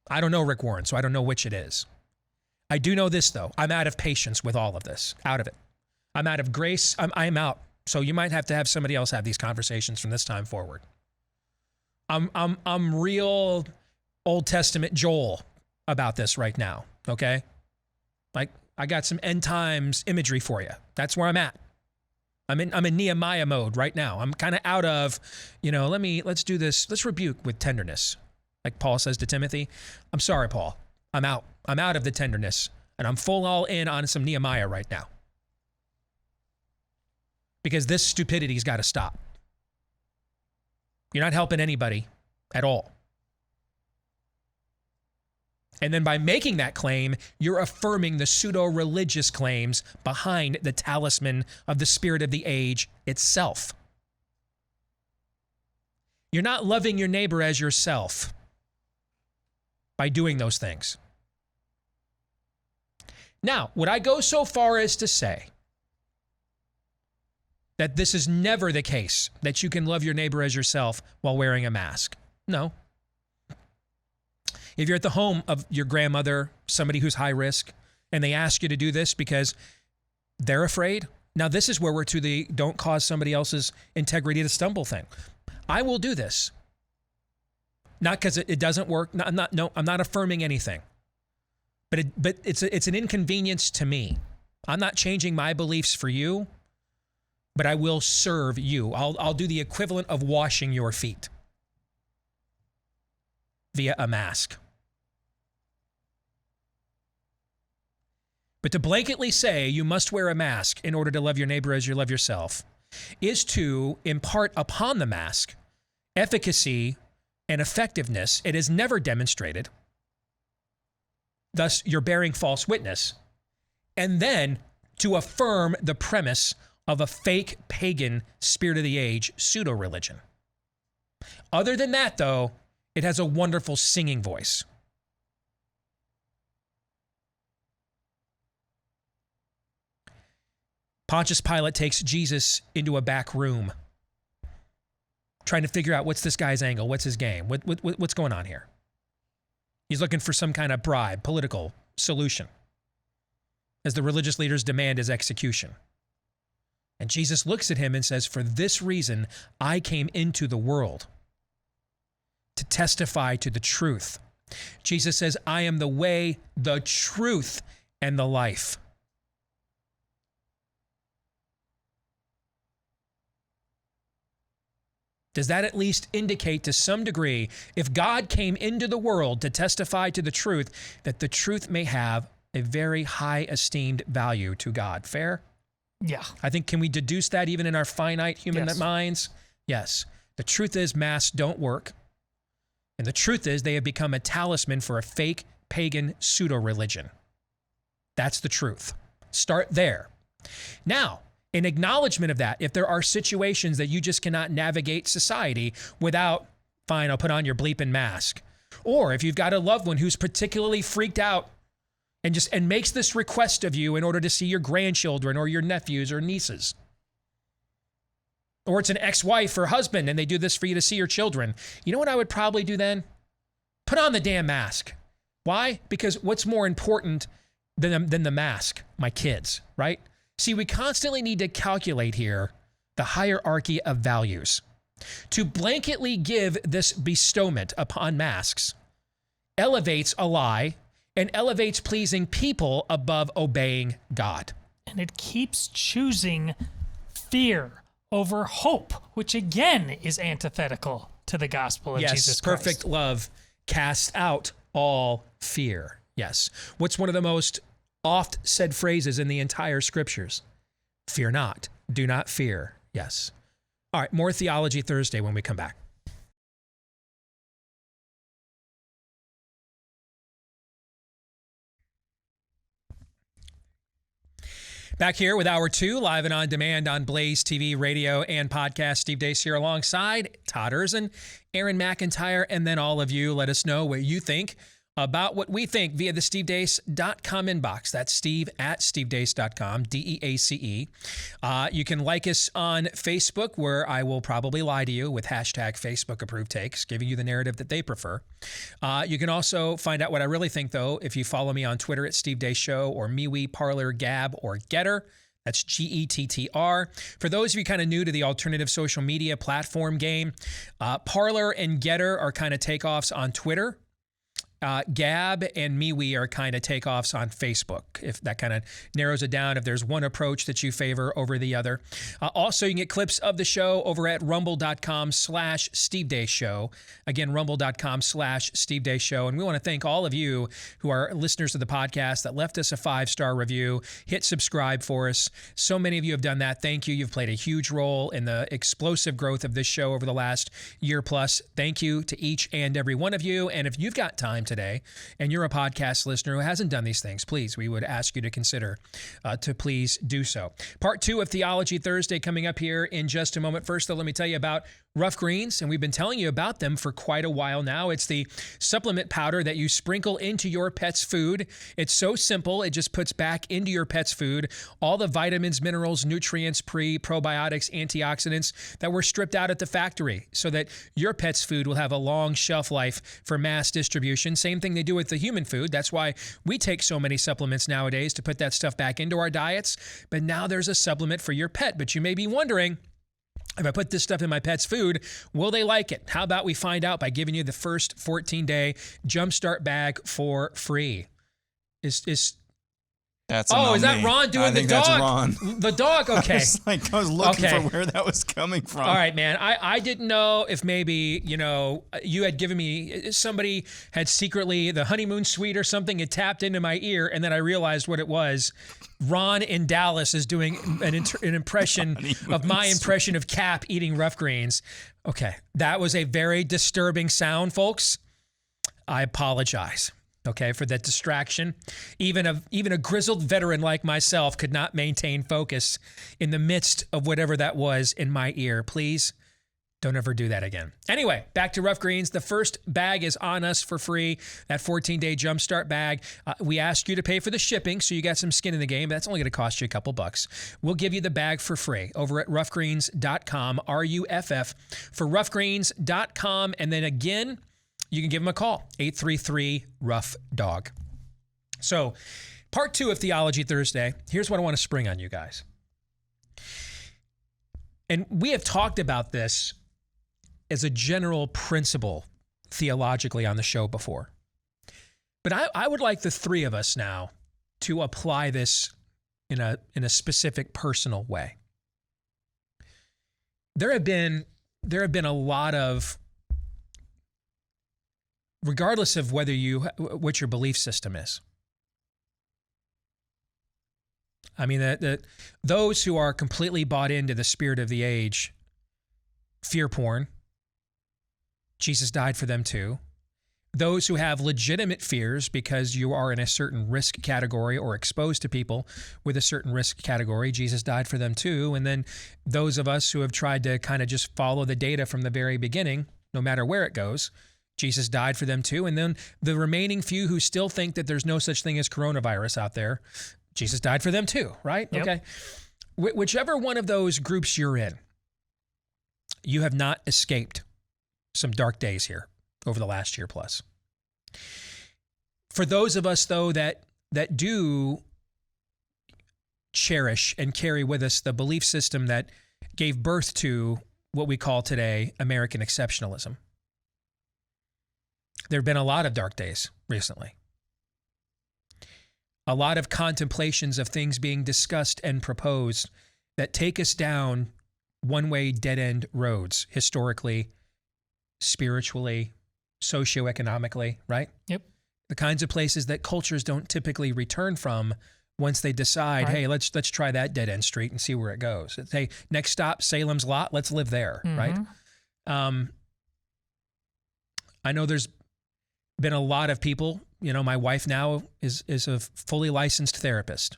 I don't know Rick Warren, so I don't know which it is. I do know this, though. I'm out of patience with all of this. Out of it. I'm out of grace. I'm out. So you might have to have somebody else have these conversations from this time forward. I'm real Old Testament Joel about this right now, okay? Like, I got some end times imagery for you. That's where I'm at. I'm in Nehemiah mode right now. I'm kind of out of, let's do this. Let's rebuke with tenderness. Like Paul says to Timothy, I'm sorry, Paul. I'm out. I'm out of the tenderness, and I'm full all in on some Nehemiah right now. Because this stupidity's got to stop. You're not helping anybody at all. And then by making that claim, you're affirming the pseudo-religious claims behind the talisman of the spirit of the age itself. You're not loving your neighbor as yourself by doing those things. Now, would I go so far as to say that this is never the case, that you can love your neighbor as yourself while wearing a mask? No. If you're at the home of your grandmother, somebody who's high risk, and they ask you to do this because they're afraid, now this is where we're to the don't cause somebody else's integrity to stumble thing. I will do this. Not because it doesn't work. I'm not affirming anything. But it's an inconvenience to me. I'm not changing my beliefs for you, but I will serve you. I'll do the equivalent of washing your feet via a mask. But to blanketly say you must wear a mask in order to love your neighbor as you love yourself is to impart upon the mask efficacy and effectiveness it is never demonstrated. Thus, you're bearing false witness. And then to affirm the premise of a fake pagan spirit of the age pseudo-religion. Other than that, though, it has a wonderful singing voice. Pontius Pilate takes Jesus into a back room trying to figure out what's this guy's angle, what's his game, what's going on here. He's looking for some kind of bribe, political solution, as the religious leaders demand his execution. And Jesus looks at him and says, for this reason, I came into the world to testify to the truth. Jesus says, I am the way, the truth, and the life. Does that at least indicate to some degree, if God came into the world to testify to the truth, that the truth may have a very high esteemed value to God? Fair? Yeah. I think, can we deduce that even in our finite human minds? Yes. The truth is masks don't work. And the truth is they have become a talisman for a fake pagan pseudo-religion. That's the truth. Start there. Now, in acknowledgement of that, if there are situations that you just cannot navigate society without, fine, I'll put on your bleeping mask. Or if you've got a loved one who's particularly freaked out and makes this request of you in order to see your grandchildren or your nephews or nieces. Or it's an ex-wife or husband and they do this for you to see your children. You know what I would probably do then? Put on the damn mask. Why? Because what's more important than the mask? My kids, right? See, we constantly need to calculate here the hierarchy of values. To blanketly give this bestowment upon masks elevates a lie and elevates pleasing people above obeying God. And it keeps choosing fear over hope, which again is antithetical to the gospel of Jesus Christ. Perfect love casts out all fear. Yes. What's one of the most oft said phrases in the entire scriptures? Fear not. Do not fear. Yes. All right, more Theology Thursday when we come back. Back here with Hour 2, live and on demand on Blaze TV, radio, and podcast. Steve Deace here alongside Todd Erzin, Aaron McIntyre, and then all of you. Let us know what you think about what we think via the stevedeace.com inbox. That's Steve at stevedeace.com, DEACE. You can like us on Facebook, where I will probably lie to you with hashtag Facebook approved takes, giving you the narrative that they prefer. You can also find out what I really think, though, if you follow me on Twitter at Steve Deace Show or MeWe, Parler, Gab, or Getter. That's GETTR. For those of you kind of new to the alternative social media platform game, Parler and Getter are kind of takeoffs on Twitter. Gab and MeWe are kind of takeoffs on Facebook, if that kind of narrows it down, if there's one approach that you favor over the other. Also, you can get clips of the show over at rumble.com/Steve Deace Show. Again, rumble.com/Steve Deace Show. And we want to thank all of you who are listeners to the podcast that left us a 5-star review. Hit subscribe for us. So many of you have done that. Thank you. You've played a huge role in the explosive growth of this show over the last year plus. Thank you to each and every one of you. And if you've got time today and you're a podcast listener who hasn't done these things, please, we would ask you to consider to please do so. Part 2 of Theology Thursday coming up here in just a moment. First, though, let me tell you about Rough Greens, and we've been telling you about them for quite a while now. It's the supplement powder that you sprinkle into your pet's food. It's so simple. It just puts back into your pet's food all the vitamins, minerals, nutrients, probiotics, antioxidants that were stripped out at the factory so that your pet's food will have a long shelf life for mass distribution. Same thing they do with the human food. That's why we take so many supplements nowadays to put that stuff back into our diets. But now there's a supplement for your pet. But you may be wondering, if I put this stuff in my pet's food, will they like it? How about we find out by giving you the first 14-day Jumpstart bag for free? That's is that me. Ron doing the dog? That's Ron. The dog? Okay. I was looking for where that was coming from. All right, man. I didn't know if maybe, you had given me, somebody had secretly, the honeymoon suite or something had tapped into my ear, and then I realized what it was. Ron in Dallas is doing an impression of my impression of Cap eating Rough Greens. Okay. That was a very disturbing sound, folks. I apologize. Okay, for that distraction. Even a grizzled veteran like myself could not maintain focus in the midst of whatever that was in my ear. Please Don't ever do that again. Anyway, back to Rough Greens. The first bag is on us for free, that 14-day jumpstart bag. We asked you to pay for the shipping, so you got some skin in the game. That's only going to cost you a couple bucks. We'll give you the bag for free over at roughgreens.com, RUFF, for roughgreens.com. And then again, you can give them a call, 833-ROUGH-DOG. So, part 2 of Theology Thursday. Here's what I want to spring on you guys. And we have talked about this as a general principle theologically on the show before. But I would like the three of us now to apply this in a specific personal way. There have been a lot of, regardless of what your belief system is. I mean, those who are completely bought into the spirit of the age, fear porn, Jesus died for them too. Those who have legitimate fears because you are in a certain risk category or exposed to people with a certain risk category, Jesus died for them too. And then those of us who have tried to kind of just follow the data from the very beginning, no matter where it goes, Jesus died for them too. And then the remaining few who still think that there's no such thing as coronavirus out there, Jesus died for them too, right? Yep. Okay. Whichever one of those groups you're in, you have not escaped some dark days here over the last year plus. For those of us, though, that do cherish and carry with us the belief system that gave birth to what we call today American exceptionalism, there have been a lot of dark days recently. A lot of contemplations of things being discussed and proposed that take us down one-way dead-end roads, historically, spiritually, socioeconomically, right? Yep. The kinds of places that cultures don't typically return from once they decide, Right. hey, let's try that dead-end street and see where it goes. Hey, next stop, Salem's Lot, let's live there, right? I know there's been a lot of people, my wife now is a fully licensed therapist.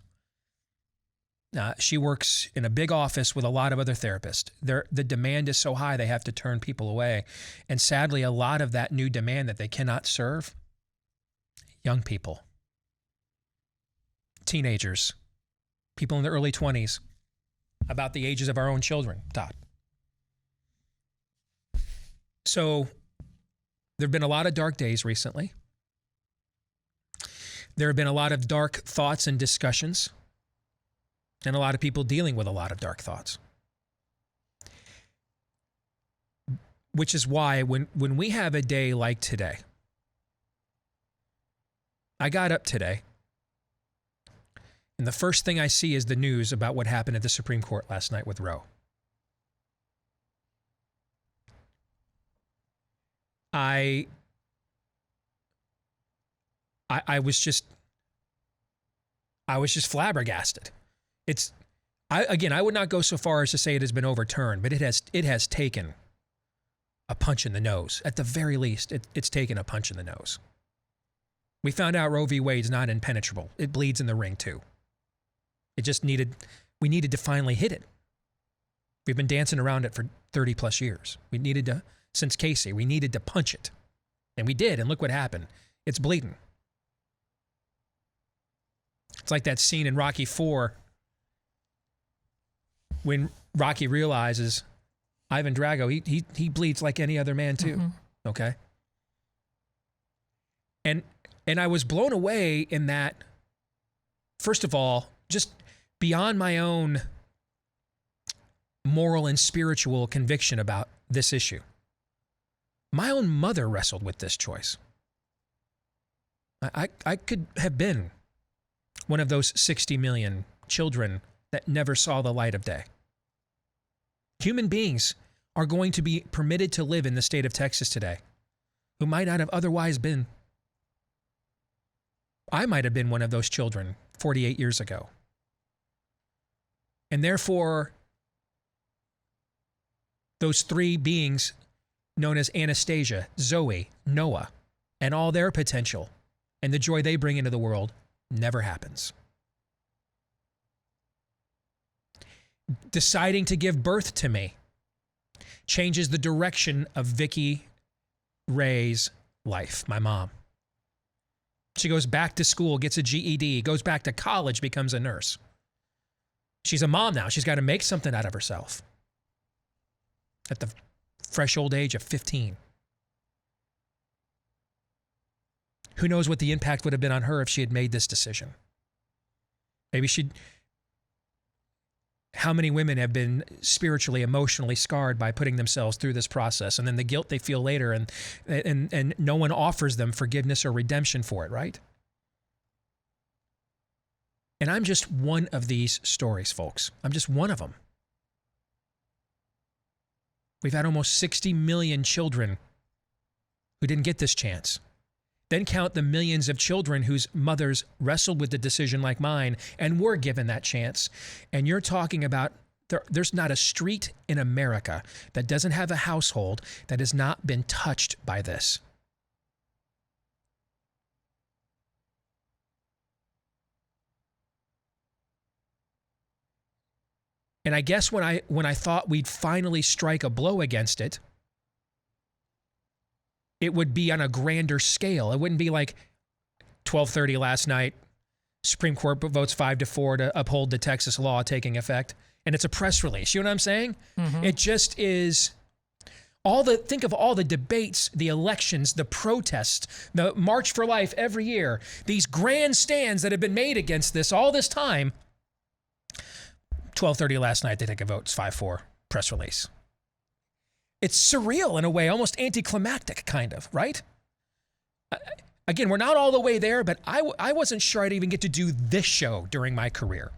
She works in a big office with a lot of other therapists. The demand is so high, they have to turn people away. And sadly, a lot of that new demand that they cannot serve, young people, teenagers, people in their early 20s, about the ages of our own children, Todd. So there have been a lot of dark days recently. There have been a lot of dark thoughts and discussions, and a lot of people dealing with a lot of dark thoughts. Which is why when we have a day like today, I got up today, and the first thing I see is the news about what happened at the Supreme Court last night with Roe. I was just flabbergasted. I would not go so far as to say it has been overturned, but it has taken a punch in the nose. At the very least, it's taken a punch in the nose. We found out Roe v. Wade's not impenetrable. It bleeds in the ring too. We needed to finally hit it. We've been dancing around it for 30 plus years. Since Casey, we needed to punch it. And we did, and look what happened. It's bleeding. It's like that scene in Rocky IV when Rocky realizes Ivan Drago, he bleeds like any other man too. Mm-hmm. Okay? And I was blown away in that, first of all, just beyond my own moral and spiritual conviction about this issue. My own mother wrestled with this choice. I could have been one of those 60 million children that never saw the light of day. Human beings are going to be permitted to live in the state of Texas today who might not have otherwise been. I might have been one of those children 48 years ago. And therefore, those three beings known as Anastasia, Zoe, Noah, and all their potential and the joy they bring into the world never happens. Deciding to give birth to me, changes the direction of Vicky Ray's life, my mom. She goes back to school, gets a GED, goes back to college, becomes a nurse. She's a mom now. She's got to make something out of herself at the fresh old age of 15. Who knows what the impact would have been on her if she had made this decision? Maybe how many women have been spiritually, emotionally scarred by putting themselves through this process, and then the guilt they feel later, and no one offers them forgiveness or redemption for it, right? And I'm just one of these stories, folks. I'm just one of them. We've had almost 60 million children who didn't get this chance. Then count the millions of children whose mothers wrestled with the decision like mine and were given that chance. And you're talking about there's not a street in America that doesn't have a household that has not been touched by this. And I guess when I thought we'd finally strike a blow against it, it would be on a grander scale. It wouldn't be like 12:30 last night, Supreme Court votes 5-4 to uphold the Texas law taking effect, and it's a press release. You know what I'm saying? Mm-hmm. It just is think of all the debates, the elections, the protests, the March for Life every year, these grandstands that have been made against this all this time. 12:30 last night, they take a vote. It's 5-4 press release. It's surreal in a way, almost anticlimactic kind of, right? Again, we're not all the way there, but I wasn't sure I'd even get to do this show during my career.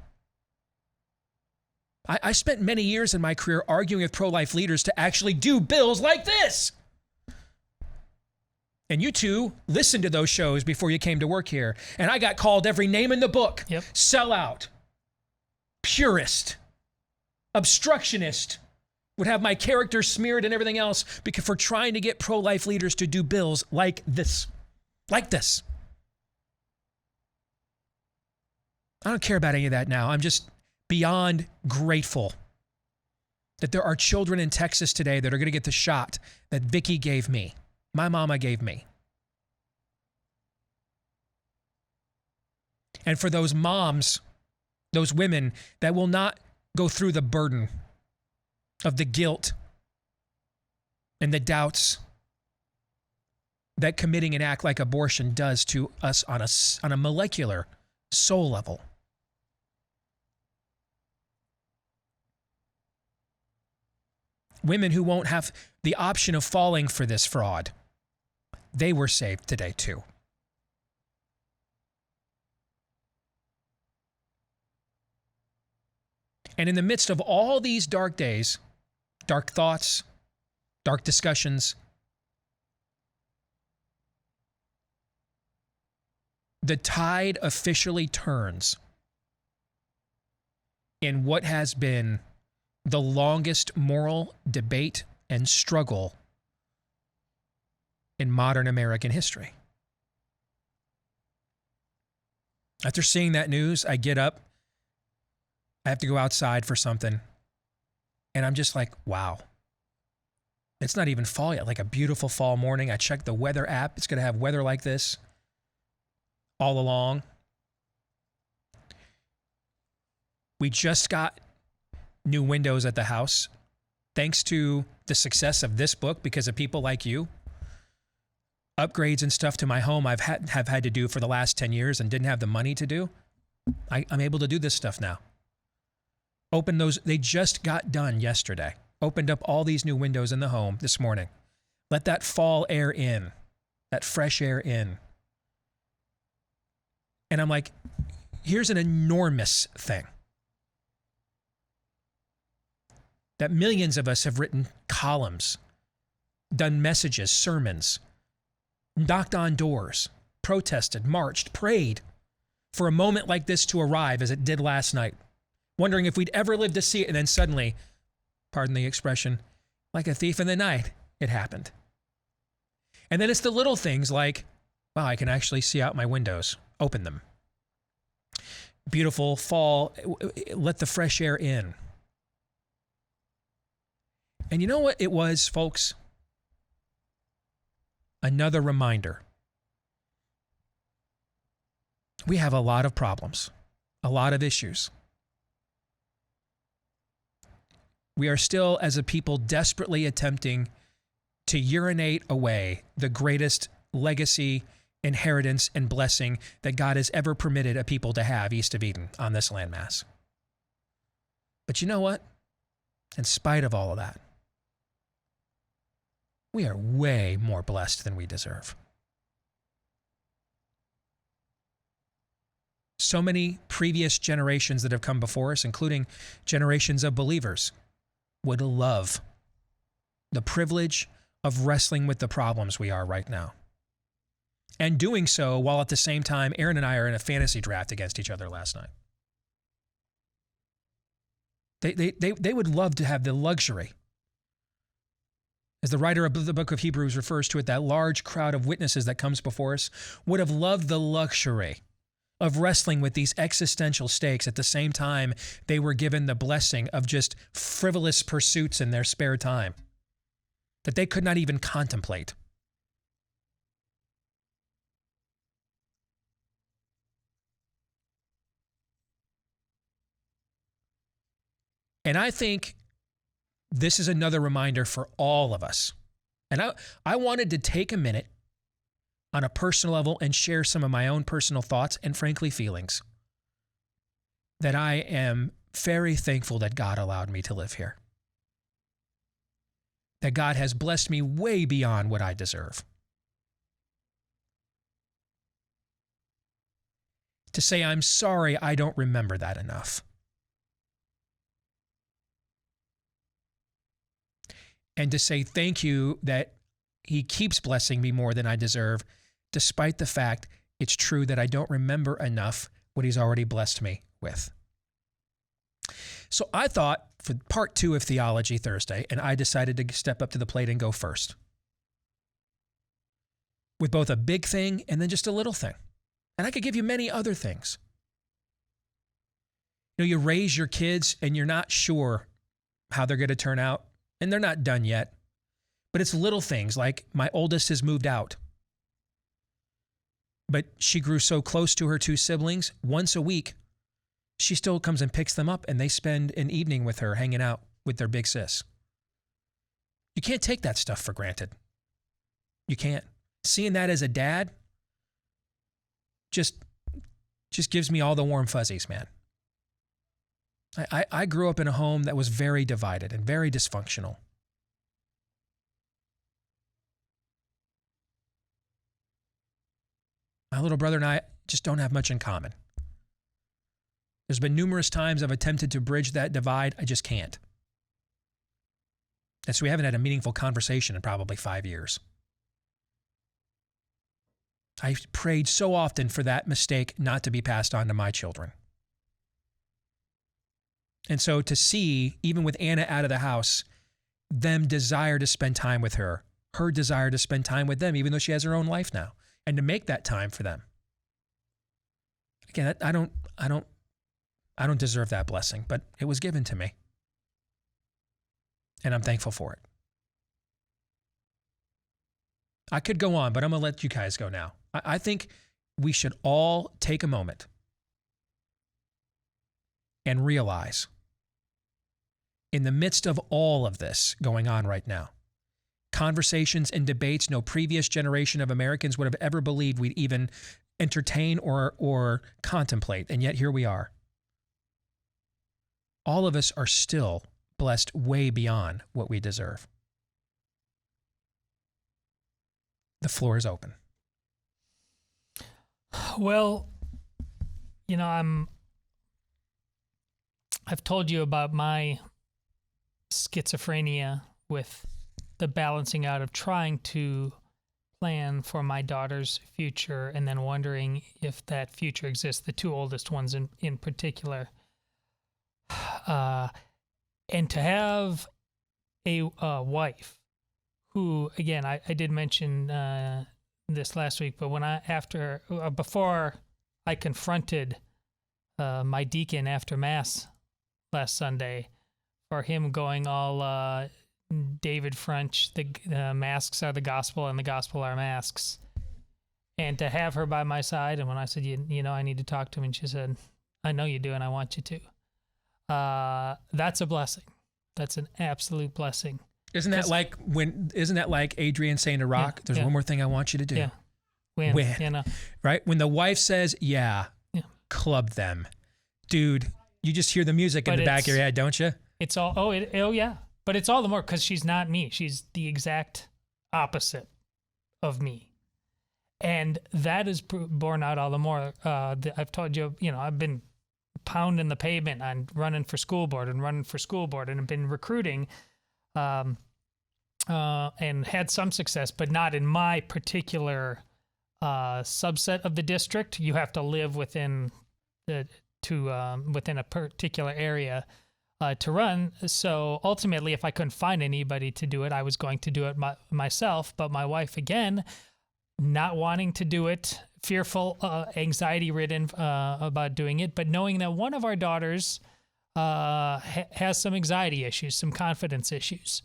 I spent many years in my career arguing with pro-life leaders to actually do bills like this. And you two listened to those shows before you came to work here. And I got called every name in the book. Yep. Sellout, purist, obstructionist, would have my character smeared and everything else because for trying to get pro-life leaders to do bills like this. Like this. I don't care about any of that now. I'm just beyond grateful that there are children in Texas today that are going to get the shot that Vicky gave me, my mama gave me. And for those moms, those women that will not go through the burden of the guilt and the doubts that committing an act like abortion does to us on a molecular soul level. Women who won't have the option of falling for this fraud, they were saved today too. And in the midst of all these dark days, dark thoughts, dark discussions, the tide officially turns in what has been the longest moral debate and struggle in modern American history. After seeing that news, I get up, I have to go outside for something, and I'm just like, wow. It's not even fall yet, like a beautiful fall morning. I checked the weather app. It's going to have weather like this all along. We just got new windows at the house, thanks to the success of this book, because of people like you. Upgrades and stuff to my home have had to do for the last 10 years and didn't have the money to do. I'm able to do this stuff now. Open those, they just got done yesterday. Opened up all these new windows in the home this morning. Let that fall air in, that fresh air in. And I'm like, here's an enormous thing that millions of us have written columns, done messages, sermons, knocked on doors, protested, marched, prayed for a moment like this to arrive as it did last night, wondering if we'd ever live to see it. And then suddenly, pardon the expression, like a thief in the night, it happened. And then it's the little things like, wow, I can actually see out my windows, open them. Beautiful fall, let the fresh air in. And you know what it was, folks? Another reminder. We have a lot of problems, a lot of issues. We are still, as a people, desperately attempting to urinate away the greatest legacy, inheritance, and blessing that God has ever permitted a people to have east of Eden on this landmass. But you know what? In spite of all of that, we are way more blessed than we deserve. So many previous generations that have come before us, including generations of believers, would love the privilege of wrestling with the problems we are right now. And doing so while at the same time, Aaron and I are in a fantasy draft against each other last night. They would love to have the luxury, as the writer of the book of Hebrews refers to it, that large crowd of witnesses that comes before us would have loved the luxury of wrestling with these existential stakes at the same time they were given the blessing of just frivolous pursuits in their spare time that they could not even contemplate. And I think this is another reminder for all of us. And I wanted to take a minute on a personal level and share some of my own personal thoughts and frankly feelings that I am very thankful that God allowed me to live here. That God has blessed me way beyond what I deserve. To say I'm sorry I don't remember that enough. And to say thank you that He keeps blessing me more than I deserve, despite the fact it's true that I don't remember enough what He's already blessed me with. So I thought for part 2 of Theology Thursday, and I decided to step up to the plate and go first, with both a big thing and then just a little thing. And I could give you many other things. You know, you raise your kids and you're not sure how they're going to turn out, and they're not done yet. But it's little things like my oldest has moved out. But she grew so close to her 2 siblings, once a week, she still comes and picks them up and they spend an evening with her hanging out with their big sis. You can't take that stuff for granted. You can't. Seeing that as a dad just gives me all the warm fuzzies, man. I grew up in a home that was very divided and very dysfunctional. My little brother and I just don't have much in common. There's been numerous times I've attempted to bridge that divide. I just can't. And so we haven't had a meaningful conversation in probably 5 years. I prayed so often for that mistake not to be passed on to my children. And so to see, even with Anna out of the house, them desire to spend time with her desire to spend time with them, even though she has her own life now, and to make that time for them. Again, I don't deserve that blessing, but it was given to me. And I'm thankful for it. I could go on, but I'm going to let you guys go now. I think we should all take a moment and realize, in the midst of all of this going on right now, conversations and debates no previous generation of Americans would have ever believed we'd even entertain or contemplate, and yet here we are. All of us are still blessed way beyond what we deserve. The floor is open. Well, you know, I've told you about my schizophrenia with the balancing out of trying to plan for my daughter's future and then wondering if that future exists, the 2 oldest ones in particular. And to have a wife who, again, I did mention this last week, but before I confronted my deacon after Mass last Sunday for him going all David French, the masks are the gospel and the gospel are masks. And to have her by my side, and when I said, you know, I need to talk to him, and she said, I know you do, and I want you to. That's a blessing. That's an absolute blessing. Isn't that like Adrian saying to Rock, there's one more thing I want you to do. Yeah. Win. You know. Right? When the wife says, club them. Dude, you just hear the music in the back of your head, don't you? It's all, oh yeah. But it's all the more because she's not me. She's the exact opposite of me. And that is borne out all the more. I've told you, you know, I've been pounding the pavement on running for school board and have been recruiting and had some success, but not in my particular subset of the district. You have to live within within a particular area to run. So ultimately, if I couldn't find anybody to do it, I was going to do it myself. But my wife, again, not wanting to do it, fearful, anxiety-ridden about doing it, but knowing that one of our daughters has some anxiety issues, some confidence issues,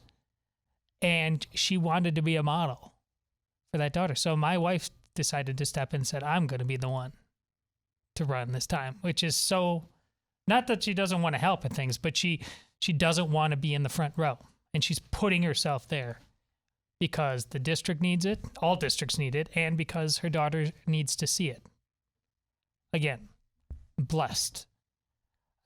and she wanted to be a model for that daughter. So my wife decided to step in and said, I'm going to be the one to run this time, which is so, not that she doesn't want to help in things, but she doesn't want to be in the front row, and she's putting herself there because the district needs it, all districts need it, and because her daughter needs to see it. Again, blessed.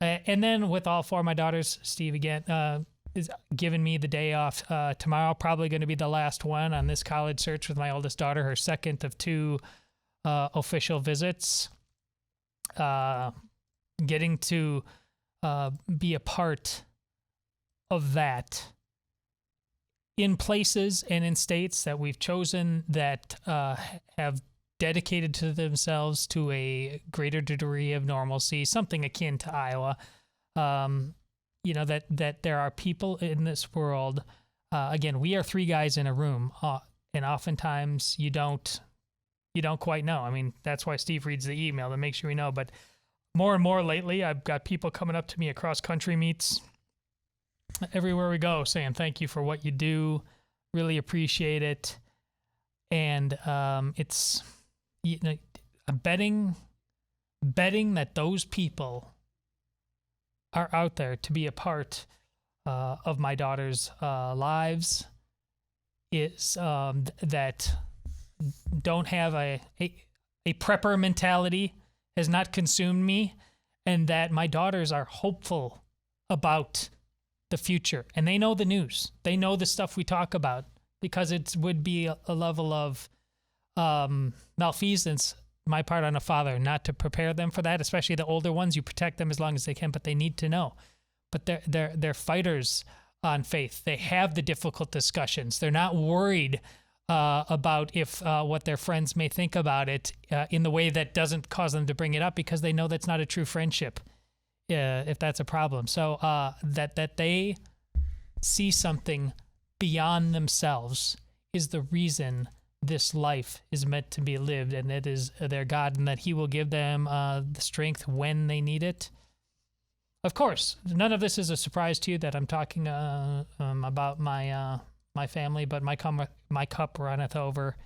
And then with all four of my daughters, Steve again is giving me the day off tomorrow, probably going to be the last one on this college search with my oldest daughter, her second of two official visits. Getting to be a part of that in places and in states that we've chosen that have dedicated to themselves to a greater degree of normalcy, something akin to Iowa. You know, that there are people in this world. Again, we are three guys in a room, and oftentimes you don't quite know. I mean, that's why Steve reads the email to make sure we know. But more and more lately, I've got people coming up to me at cross-country meets everywhere we go saying, thank you for what you do. Really appreciate it. And it's, you know, I'm betting that those people are out there to be a part of my daughter's lives is that don't have a prepper mentality, has not consumed me, and that my daughters are hopeful about the future. And they know the news. They know the stuff we talk about, because it would be a level of malfeasance, my part on a father, not to prepare them for that, especially the older ones. You protect them as long as they can, but they need to know. But they're fighters on faith. They have the difficult discussions. They're not worried about if what their friends may think about it in the way that doesn't cause them to bring it up, because they know that's not a true friendship if that's a problem. So that they see something beyond themselves is the reason this life is meant to be lived, and it is their God, and that he will give them the strength when they need it. Of course, none of this is a surprise to you that I'm talking about my family, but my cup runneth over.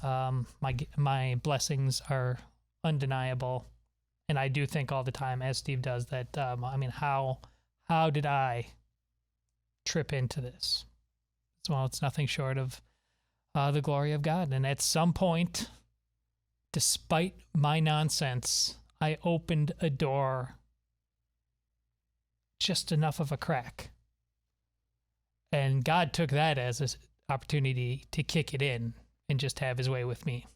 My blessings are undeniable, and I do think all the time, as Steve does, that I mean, how did I trip into this? Well, it's nothing short of the glory of God. And at some point, despite my nonsense, I opened a door just enough of a crack. And God took that as an opportunity to kick it in and just have his way with me.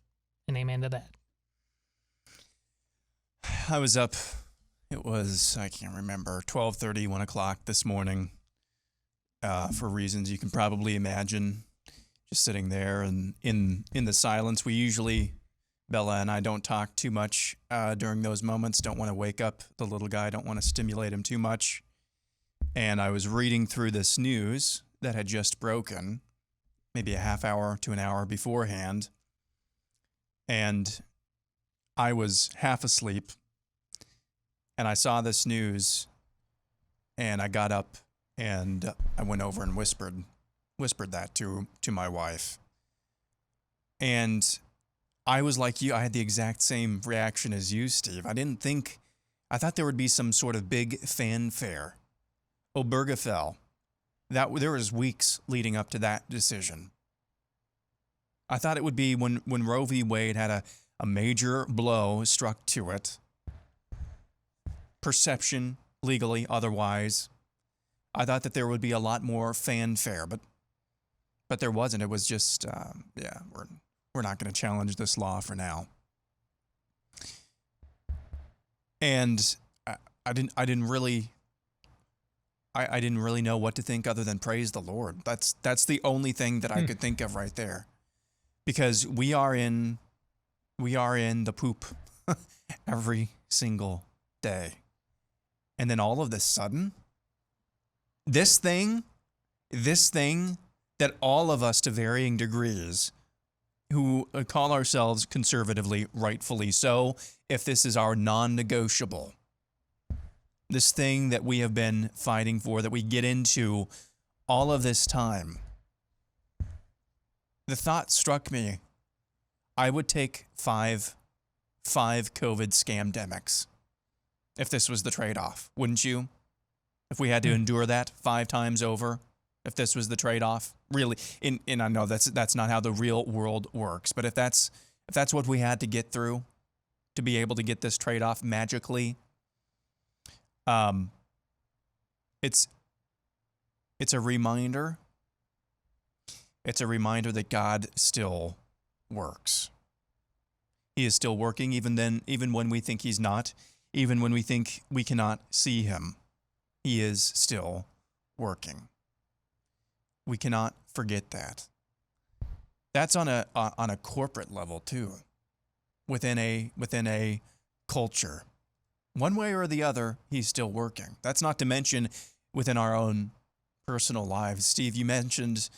And amen to that. I was up, it was, I can't remember, 12:30, 1 o'clock this morning, for reasons you can probably imagine, just sitting there and in the silence. We usually, Bella and I, don't talk too much during those moments, don't want to wake up the little guy, don't want to stimulate him too much. And I was reading through this news that had just broken, maybe a half hour to an hour beforehand, and I was half asleep, and I saw this news, and I got up, and I went over and whispered whispered that to my wife. And I was like you. I had the exact same reaction as you, Steve. I thought there would be some sort of big fanfare. Obergefell. There was weeks leading up to that decision. I thought it would be when Roe v. Wade had a major blow struck to it. Perception, legally, otherwise. I thought that there would be a lot more fanfare, but there wasn't. It was just, we're not going to challenge this law for now. And I didn't really know what to think other than praise the Lord. That's the only thing that I could think of right there, because we are in the poop every single day, and then all of this sudden, this thing that all of us to varying degrees who call ourselves conservatively, rightfully so, if this is our non-negotiable, this thing that we have been fighting for, that we get into all of this time, the thought struck me, I would take five COVID scamdemics if this was the trade-off, wouldn't you? If we had to endure that 5 times over, if this was the trade-off, really, and I know that's not how the real world works, but if that's what we had to get through to be able to get this trade-off magically, it's a reminder. It's a reminder that God still works. He is still working even when we think he's not, even when we think we cannot see him. He is still working. We cannot forget that. That's on a corporate level too, within a culture. One way or the other, he's still working. That's not to mention within our own personal lives. Steve, you mentioned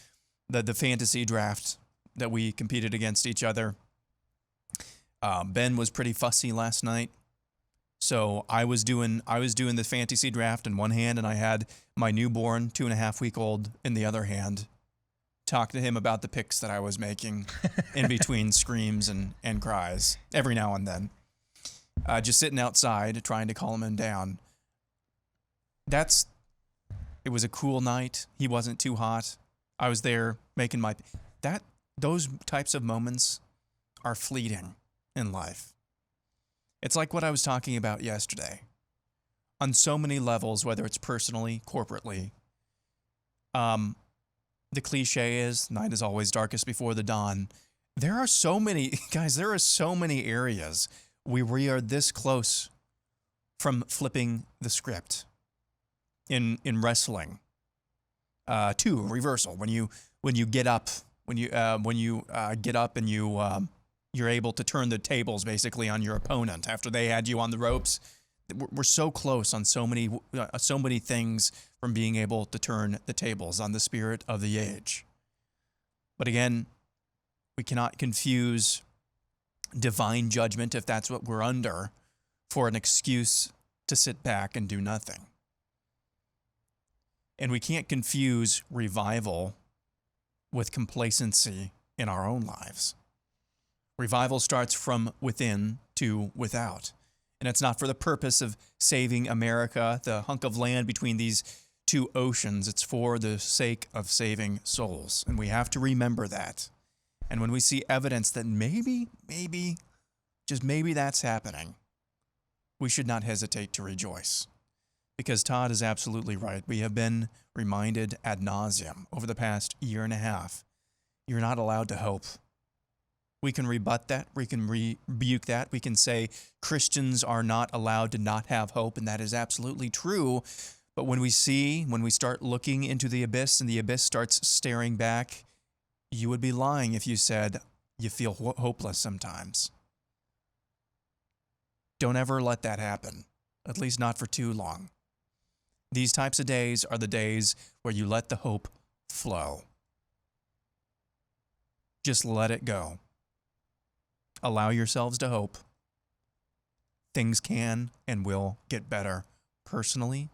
the fantasy draft that we competed against each other. Ben was pretty fussy last night. So I was doing the fantasy draft in one hand, and I had my newborn 2.5-week-old in the other hand. Talk to him about the picks that I was making in between screams and cries every now and then. Just sitting outside trying to calm him down. It was a cool night. He wasn't too hot. I was there making those types of moments are fleeting in life. It's like what I was talking about yesterday. On so many levels, whether it's personally, corporately, the cliche is, night is always darkest before the dawn. There are so many areas where we are this close from flipping the script in wrestling to reversal. When you get up, get up and you're able to turn the tables basically on your opponent after they had you on the ropes. We're so close on so many things from being able to turn the tables on the spirit of the age. But again, we cannot confuse divine judgment, if that's what we're under, for an excuse to sit back and do nothing. And we can't confuse revival with complacency in our own lives. Revival starts from within to without. And it's not for the purpose of saving America, the hunk of land between these two oceans. It's for the sake of saving souls. And we have to remember that. And when we see evidence that maybe, just maybe that's happening, we should not hesitate to rejoice. Because Todd is absolutely right. We have been reminded ad nauseum over the past year and a half. You're not allowed to hope. We can rebut that. We can rebuke that. We can say Christians are not allowed to not have hope, and that is absolutely true. But when we start looking into the abyss and the abyss starts staring back, you would be lying if you said you feel hopeless sometimes. Don't ever let that happen, at least not for too long. These types of days are the days where you let the hope flow. Just let it go. Allow yourselves to hope. Things can and will get better personally,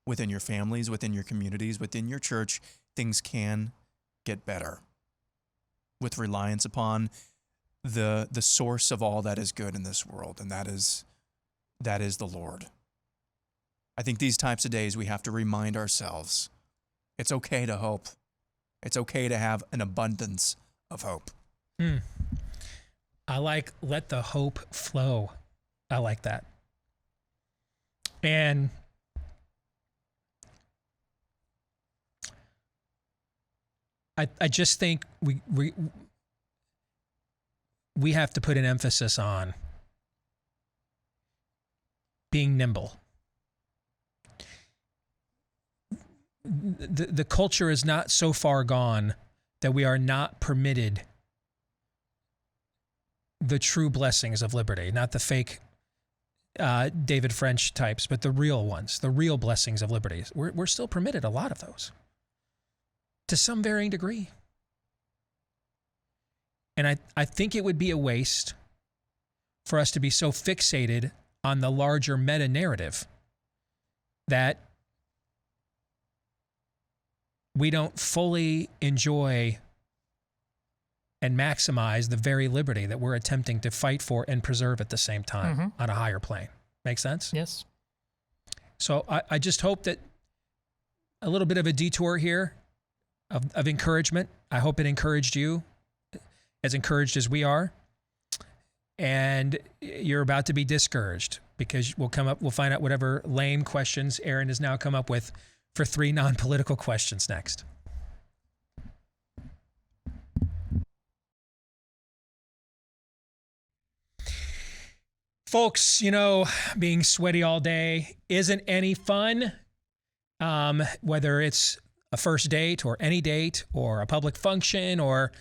within your families, within your communities, within your church. things can get better with reliance upon the source of all that is good in this world, and that is the Lord. I think these types of days we have to remind ourselves it's okay to hope. It's okay to have an abundance of hope. I like let the hope flow. I like that. And I just think we have to put an emphasis on being nimble. The culture is not so far gone that we are not permitted the true blessings of liberty, not the fake David French types, but the real ones, the real blessings of liberty. We're still permitted a lot of those to some varying degree. And I think it would be a waste for us to be so fixated on the larger meta-narrative that we don't fully enjoy and maximize the very liberty that we're attempting to fight for and preserve at the same time on a higher plane. Make sense? Yes. So I just hope that a little bit of a detour here of encouragement. I hope it encouraged you as encouraged as we are. And you're about to be discouraged because we'll find out whatever lame questions Aaron has now come up with for 3 non-political questions next. Folks, being sweaty all day isn't any fun. Whether it's a first date or any date or a public function or,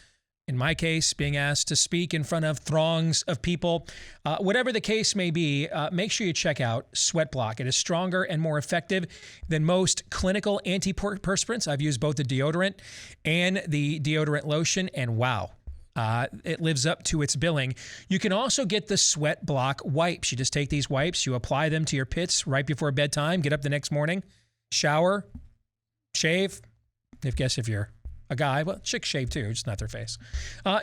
in my case, being asked to speak in front of throngs of people. Whatever the case may be, make sure you check out Sweat Block. It is stronger and more effective than most clinical antiperspirants. I've used both the deodorant and the deodorant lotion, and wow, it lives up to its billing. You can also get the Sweat Block wipes. You just take these wipes, you apply them to your pits right before bedtime, get up the next morning, shower, shave. If you're a guy, well, chicks shave too, just not their face.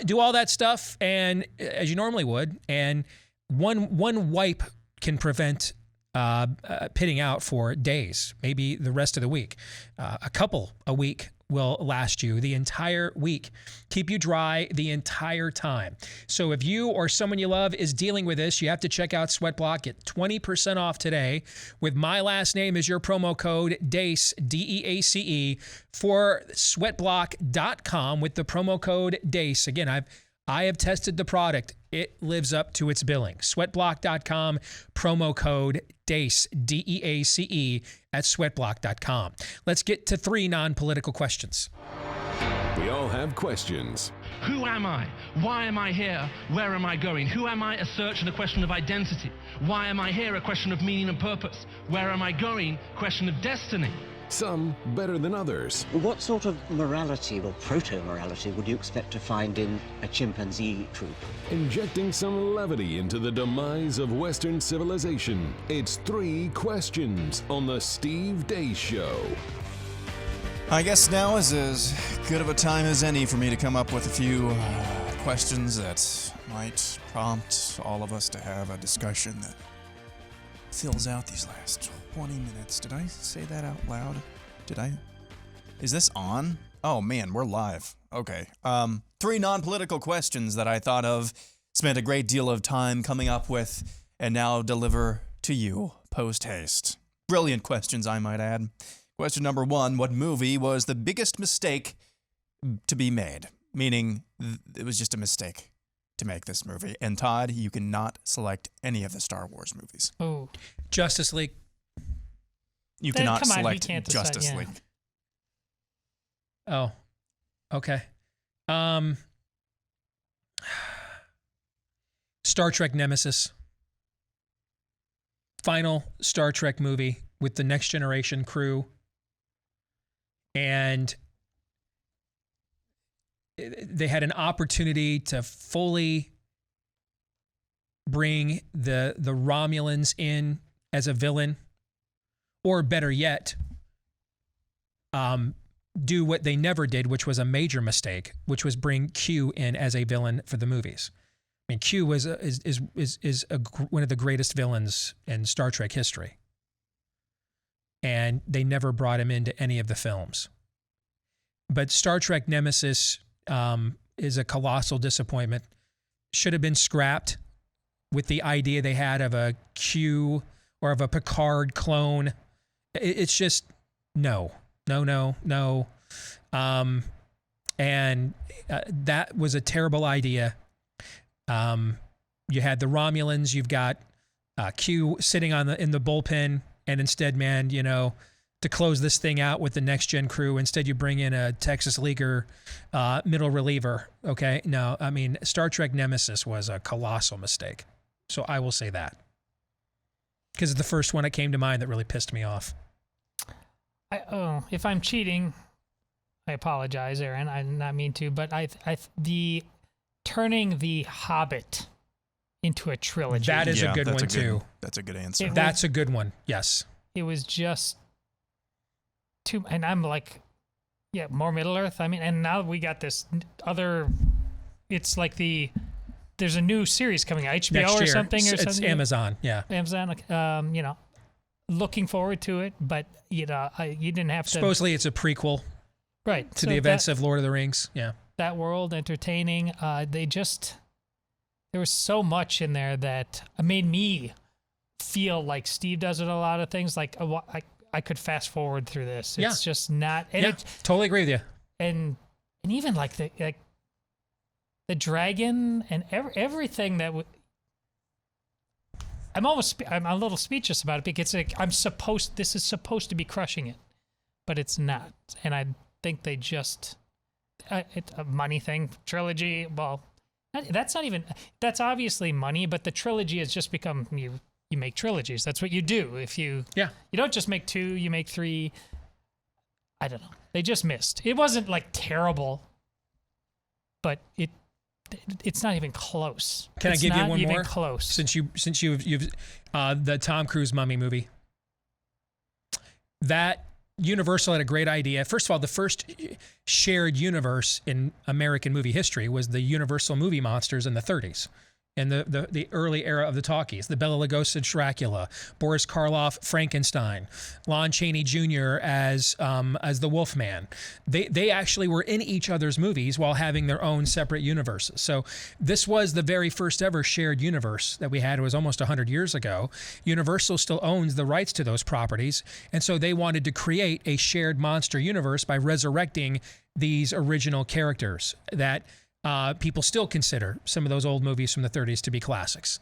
Do all that stuff, and as you normally would, and one wipe can prevent pitting out for days, maybe the rest of the week. A couple a week will last you the entire week, keep you dry the entire time. So if you or someone you love is dealing with this, you have to check out Sweat Block. Get 20% off today with my last name as your promo code DEACE, DEACE, for sweatblock.com with the promo code DEACE. Again, I have tested the product. It lives up to its billing. Sweatblock.com, promo code DEACE, DEACE, at sweatblock.com. Let's get to 3 non-political questions. We all have questions. Who am I? Why am I here? Where am I going? Who am I? A search and a question of identity. Why am I here? A question of meaning and purpose. Where am I going? Question of destiny. Some better than others. What sort of morality or proto-morality would you expect to find in a chimpanzee troop? Injecting some levity into the demise of Western civilization. It's 3 questions on the Steve Deace Show. I guess now is as good of a time as any for me to come up with a few questions that might prompt all of us to have a discussion that fills out these last 20 minutes. Did I say that out loud? Did I? Is this on? Oh man, we're live. Okay. 3 non-political questions that I thought of, spent a great deal of time coming up with, and now deliver to you post-haste. Brilliant questions, I might add. Question number 1, what movie was the biggest mistake to be made? Meaning, it was just a mistake to make this movie. And Todd, you cannot select any of the Star Wars movies. Oh. Justice League. You cannot select Justice League. Oh, okay. Star Trek Nemesis. Final Star Trek movie with the Next Generation crew. And they had an opportunity to fully bring the Romulans in as a villain, or better yet, do what they never did, which was a major mistake, which was bring Q in as a villain for the movies. I mean, Q is one of the greatest villains in Star Trek history, and they never brought him into any of the films. But Star Trek Nemesis is a colossal disappointment. Should have been scrapped with the idea they had of a Q or of a Picard clone. It's just no. And that was a terrible idea. You had the Romulans, you've got Q sitting in the bullpen, and instead, man, to close this thing out with the next gen crew, instead you bring in a Texas Leaguer middle reliever. Okay, no, I mean, Star Trek Nemesis was a colossal mistake. So I will say that, because it's the first one that came to mind that really pissed me off. If I'm cheating, I apologize, Aaron. I did not mean to, but the turning the Hobbit into a trilogy. That is a good one too. That's a good answer. That's a good one. Yes. It was just too, and I'm like, yeah, more Middle Earth. I mean, and now we got this other. It's like there's a new series coming out, HBO or something. It's Amazon. Yeah. Amazon. Looking forward to it, but you didn't have to. Supposedly, it's a prequel, right, to the events of Lord of the Rings. Yeah. That world, entertaining. There was so much in there that made me feel like Steve does it a lot of things. Like I could fast forward through this. It's just not. And totally agree with you. And even like the dragon and everything that I'm a little speechless about it, because this is supposed to be crushing it, but it's not. And I think they just. It's a money thing. Trilogy, well, that's obviously money, but the trilogy has just become, you make trilogies. That's what you do. You don't just make 2, you make 3. I don't know. They just missed. It wasn't like terrible, but it's not even close. Can I give you one more? Close. Since you've the Tom Cruise Mummy movie. That Universal had a great idea. First of all, the first shared universe in American movie history was the Universal movie monsters in the 30s. In the early era of the talkies, the Bela Lugosi Dracula, Boris Karloff Frankenstein, Lon Chaney Jr. as the Wolfman. They actually were in each other's movies while having their own separate universes. So this was the very first ever shared universe that we had. It was almost 100 years ago. Universal still owns the rights to those properties, and so they wanted to create a shared monster universe by resurrecting these original characters that people still consider some of those old movies from the 30s to be classics.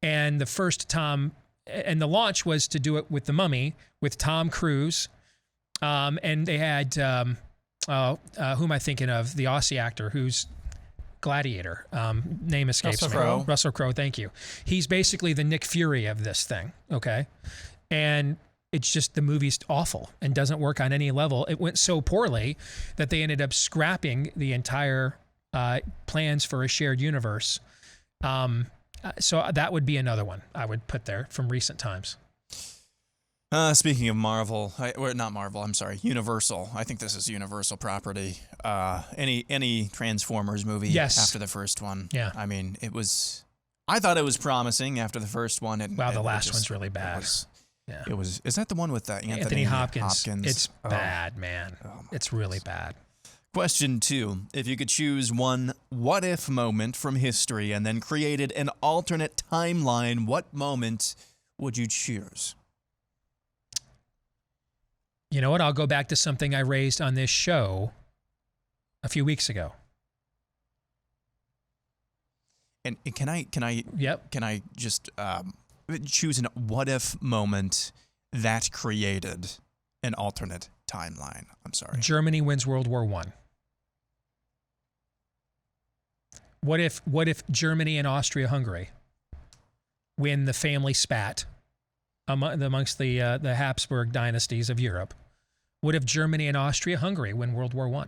And the launch was to do it with The Mummy, with Tom Cruise. And they had, who am I thinking of? The Aussie actor who's Gladiator. Name escapes me. Russell Crowe, thank you. He's basically the Nick Fury of this thing, okay? And it's just, the movie's awful and doesn't work on any level. It went so poorly that they ended up scrapping the entire plans for a shared universe. So that would be another one I would put there from recent times. Speaking of Marvel, not Marvel, I'm sorry, Universal. I think this is Universal property. Any Transformers movie after the first one. Yeah. I mean, I thought it was promising after the first one. The last one's really bad. Is that the one with Anthony Hopkins? It's bad, man. It's really bad. Question 2. If you could choose one what-if moment from history and then created an alternate timeline, what moment would you choose? You know what? I'll go back to something I raised on this show a few weeks ago. And can I just choose an what-if moment that created an alternate timeline? I'm sorry. Germany wins World War I. What if Germany and Austria-Hungary win the family spat amongst the Habsburg dynasties of Europe? What if Germany and Austria-Hungary win World War I?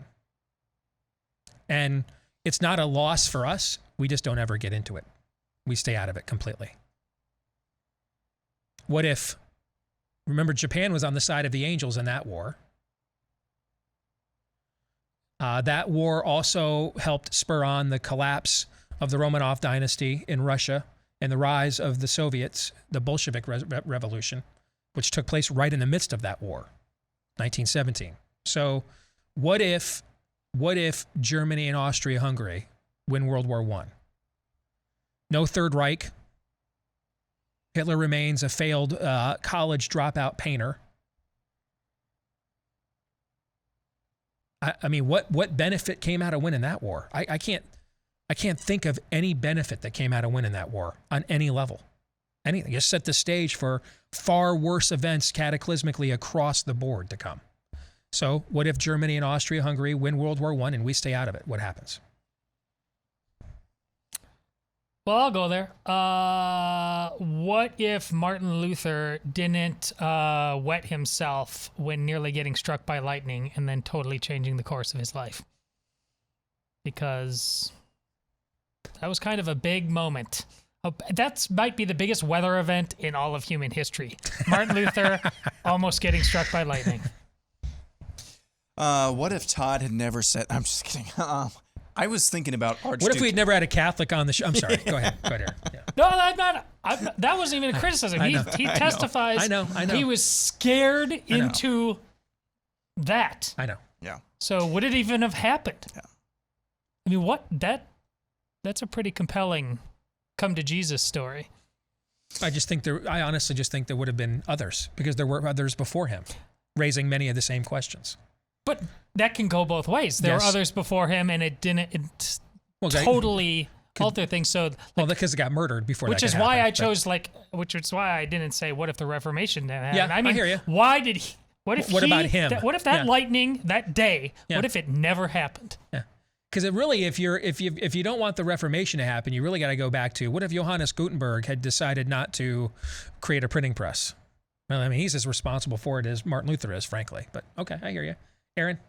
And it's not a loss for us. We just don't ever get into it. We stay out of it completely. What if, remember, Japan was on the side of the angels in that war. That war also helped spur on the collapse of the Romanov dynasty in Russia and the rise of the Soviets, the Bolshevik Revolution, which took place right in the midst of that war, 1917. So what if Germany and Austria-Hungary win World War I? No Third Reich. Hitler remains a failed college dropout painter. I mean, what benefit came out of winning that war? I can't think of any benefit that came out of winning that war on any level. Anything. Just set the stage for far worse events cataclysmically across the board to come. So what if Germany and Austria-Hungary win World War I and we stay out of it? What happens? Well, I'll go there. What if Martin Luther didn't wet himself when nearly getting struck by lightning and then totally changing the course of his life? Because that was kind of a big moment. That might be the biggest weather event in all of human history. Martin Luther almost getting struck by lightning. What if Todd had never said... I'm just kidding. I was thinking about Archduke. What if we'd never had a Catholic on the show? I'm sorry. Go ahead. Go ahead, Aaron. Yeah. No, I'm not. That wasn't even a criticism. He testifies. I know. He was scared into that. I know. Yeah. So would it even have happened? Yeah. I mean, that's a pretty compelling come to Jesus story. I honestly just think there would have been others because there were others before him raising many of the same questions. But that can go both ways. There were others before him, and it didn't totally alter things. So, because it got murdered before that. Which is why I chose which is why I didn't say, what if the Reformation didn't happen? Yeah, I mean, I hear you. Why did he? What about him? What if that lightning that day? Yeah. What if it never happened? Yeah. Because it really, if you don't want the Reformation to happen, you really got to go back to what if Johannes Gutenberg had decided not to create a printing press? Well, I mean, he's as responsible for it as Martin Luther is, frankly. But okay, I hear you, Aaron.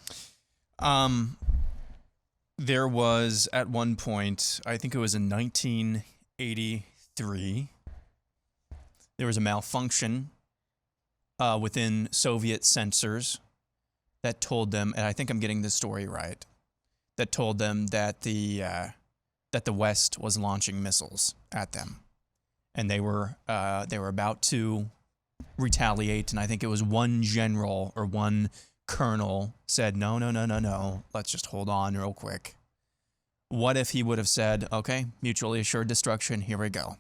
There was at one point, I think it was in 1983, there was a malfunction within Soviet censors that told them, and I think I'm getting this story right, that told them that the West was launching missiles at them, and they were about to retaliate, and I think it was one general or one colonel said, no, let's just hold on real quick. What if he would have said, okay, mutually assured destruction, here we go.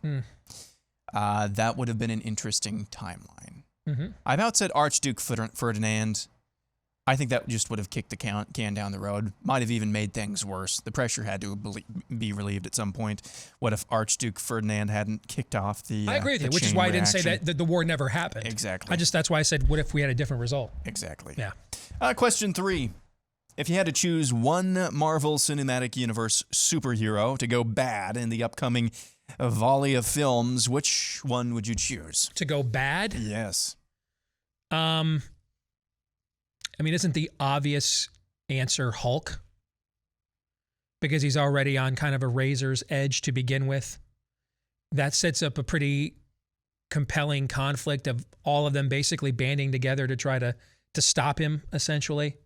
That would have been an interesting timeline. Mm-hmm. I've outsaid Archduke Ferdinand. I think that just would have kicked the can down the road. Might have even made things worse. The pressure had to be relieved at some point. What if Archduke Ferdinand hadn't kicked off the I agree with you, which is why I didn't say that the war never happened. Exactly. That's why I said, what if we had a different result? Exactly. Yeah. Question 3. If you had to choose one Marvel Cinematic Universe superhero to go bad in the upcoming volley of films, which one would you choose? To go bad? Yes. I mean, isn't the obvious answer Hulk? Because he's already on kind of a razor's edge to begin with. That sets up a pretty compelling conflict of all of them basically banding together to try to stop him, essentially.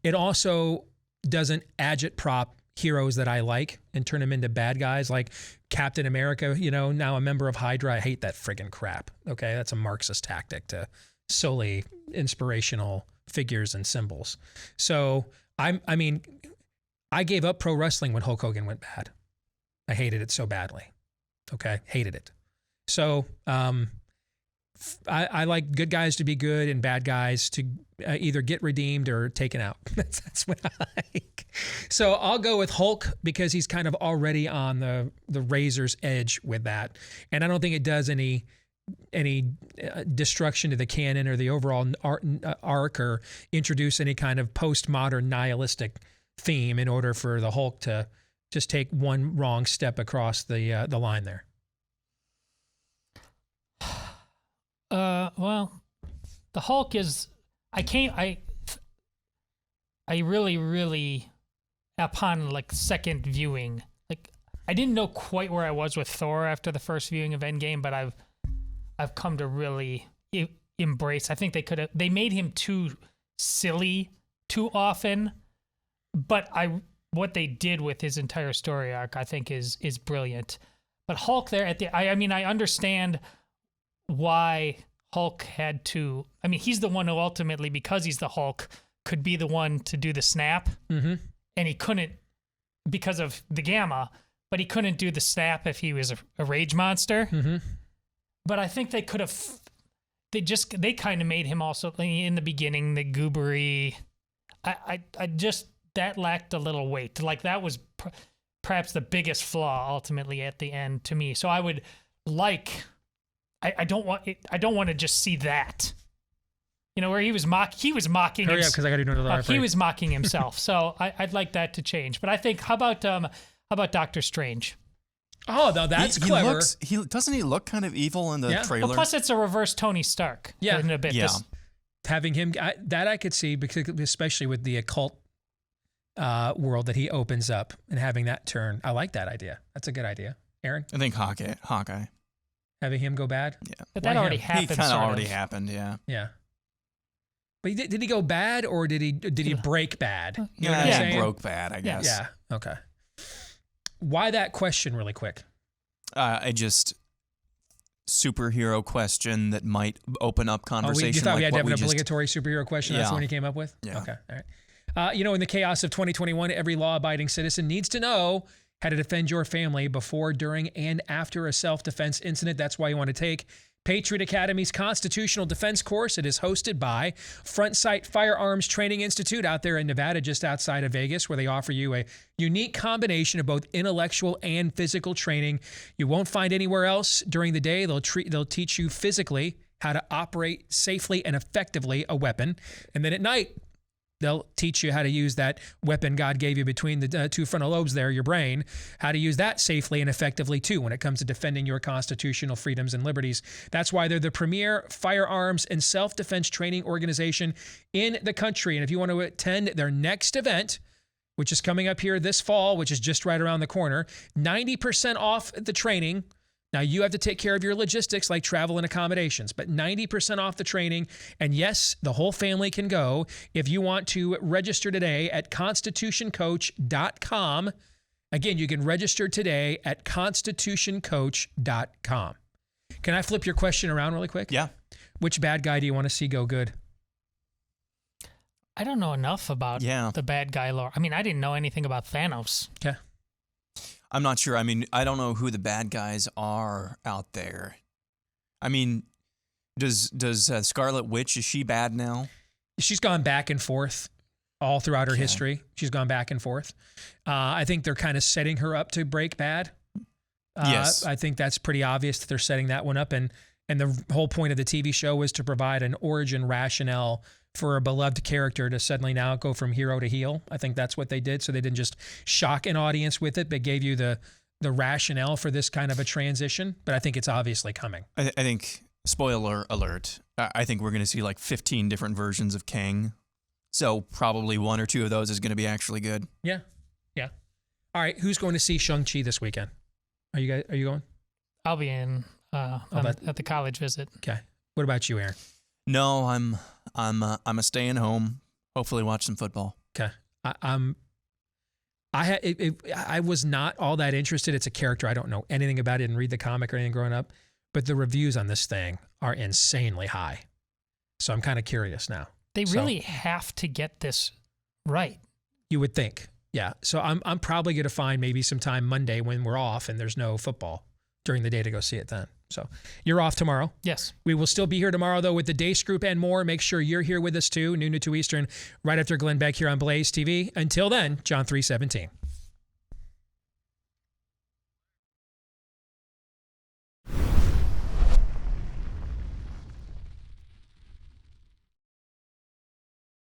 It also doesn't agitprop heroes that I like and turn them into bad guys like Captain America, now a member of Hydra. I hate that friggin' crap. Okay, that's a Marxist tactic to solely inspirational figures and symbols. So I gave up pro wrestling when Hulk Hogan went bad. I hated it so badly. Okay, hated it. So I like good guys to be good and bad guys to either get redeemed or taken out. That's what I like. So I'll go with Hulk because he's kind of already on the razor's edge with that, and I don't think it does any destruction to the canon or the overall arc or introduce any kind of postmodern nihilistic theme in order for the Hulk to just take one wrong step across the line there. Well, the Hulk is, I really, upon second viewing, I didn't know quite where I was with Thor after the first viewing of Endgame, but I've come to really embrace. I think they made him too silly too often, But what they did with his entire story arc, I think, is brilliant. But Hulk there at the, I mean, I understand why Hulk had to. I mean, he's the one who ultimately, because he's the Hulk, could be the one to do the snap, and he couldn't because of the gamma. But he couldn't do the snap if he was a rage monster. But I think they could have. They kind of made him also in the beginning the goobery. I just, that lacked a little weight. Like that was perhaps the biggest flaw ultimately at the end to me. So I would like. I don't want to just see that. You know, where he was mocking. Hurry up, because I got to do another. He was mocking himself. So I'd like that to change. But I think how about Doctor Strange? Oh, no, that's clever. Doesn't he look kind of evil in the trailer? Well, plus it's a reverse Tony Stark. Yeah, in a bit. Yeah. Having him, that I could see, because especially with the occult world that he opens up and having that turn. I like that idea. That's a good idea. Aaron? I think Hawkeye. Having him go bad? Yeah. But that already happened. He kind of already happened, yeah. Yeah. But did he go bad, or did he break bad? You know what I'm saying? He broke bad, I guess. Yeah, okay. Why that question really quick? I just superhero question that might open up conversation. You thought like we had to have an just, obligatory superhero question? That's the one you came up with? Yeah. Okay, all right. In the chaos of 2021, every law-abiding citizen needs to know how to defend your family before, during, and after a self-defense incident. That's why you want to take Patriot Academy's Constitutional Defense course. It is hosted by Front Sight Firearms Training Institute out there in Nevada, just outside of Vegas, where they offer you a unique combination of both intellectual and physical training you won't find anywhere else. During the day, they'll teach you physically how to operate safely and effectively a weapon. And then at night, they'll teach you how to use that weapon God gave you between the two frontal lobes there, your brain, how to use that safely and effectively too when it comes to defending your constitutional freedoms and liberties. That's why they're the premier firearms and self-defense training organization in the country. And if you want to attend their next event, which is coming up here this fall, which is just right around the corner, 90% off the training. Now, you have to take care of your logistics like travel and accommodations, but 90% off the training. And yes, the whole family can go. If you want to register today at constitutioncoach.com. Again, you can register today at constitutioncoach.com. Can I flip your question around really quick? Yeah. Which bad guy do you want to see go good? I don't know enough about the bad guy lore. I mean, I didn't know anything about Thanos. Okay. I'm not sure. I mean, I don't know who the bad guys are out there. I mean, does Scarlet Witch, is she bad now? She's gone back and forth all throughout her history. She's gone back and forth. I think they're kind of setting her up to break bad. Yes. I think that's pretty obvious that they're setting that one up. And the whole point of the TV show was to provide an origin rationale for a beloved character to suddenly now go from hero to heel. I think that's what they did. So they didn't just shock an audience with it, but gave you the rationale for this kind of a transition. But I think it's obviously coming. I think, spoiler alert, I think we're going to see like 15 different versions of Kang. So probably one or two of those is going to be actually good. Yeah. Yeah. All right. Who's going to see Shang-Chi this weekend? Are you going? I'll be in at the college visit. Okay. What about you, Aaron? No, I'm a staying home. Hopefully, watch some football. Okay, I was not all that interested. It's a character I don't know anything about. I didn't read the comic or anything growing up, but the reviews on this thing are insanely high. So I'm kind of curious now. They really have to get this right. You would think, yeah. So I'm probably going to find maybe some time Monday when we're off and there's no football during the day to go see it then. So you're off tomorrow. Yes. We will still be here tomorrow, though, with the Deace Group and more. Make sure you're here with us, too, noon to 2 Eastern, right after Glenn Beck here on Blaze TV. Until then, John 3:17.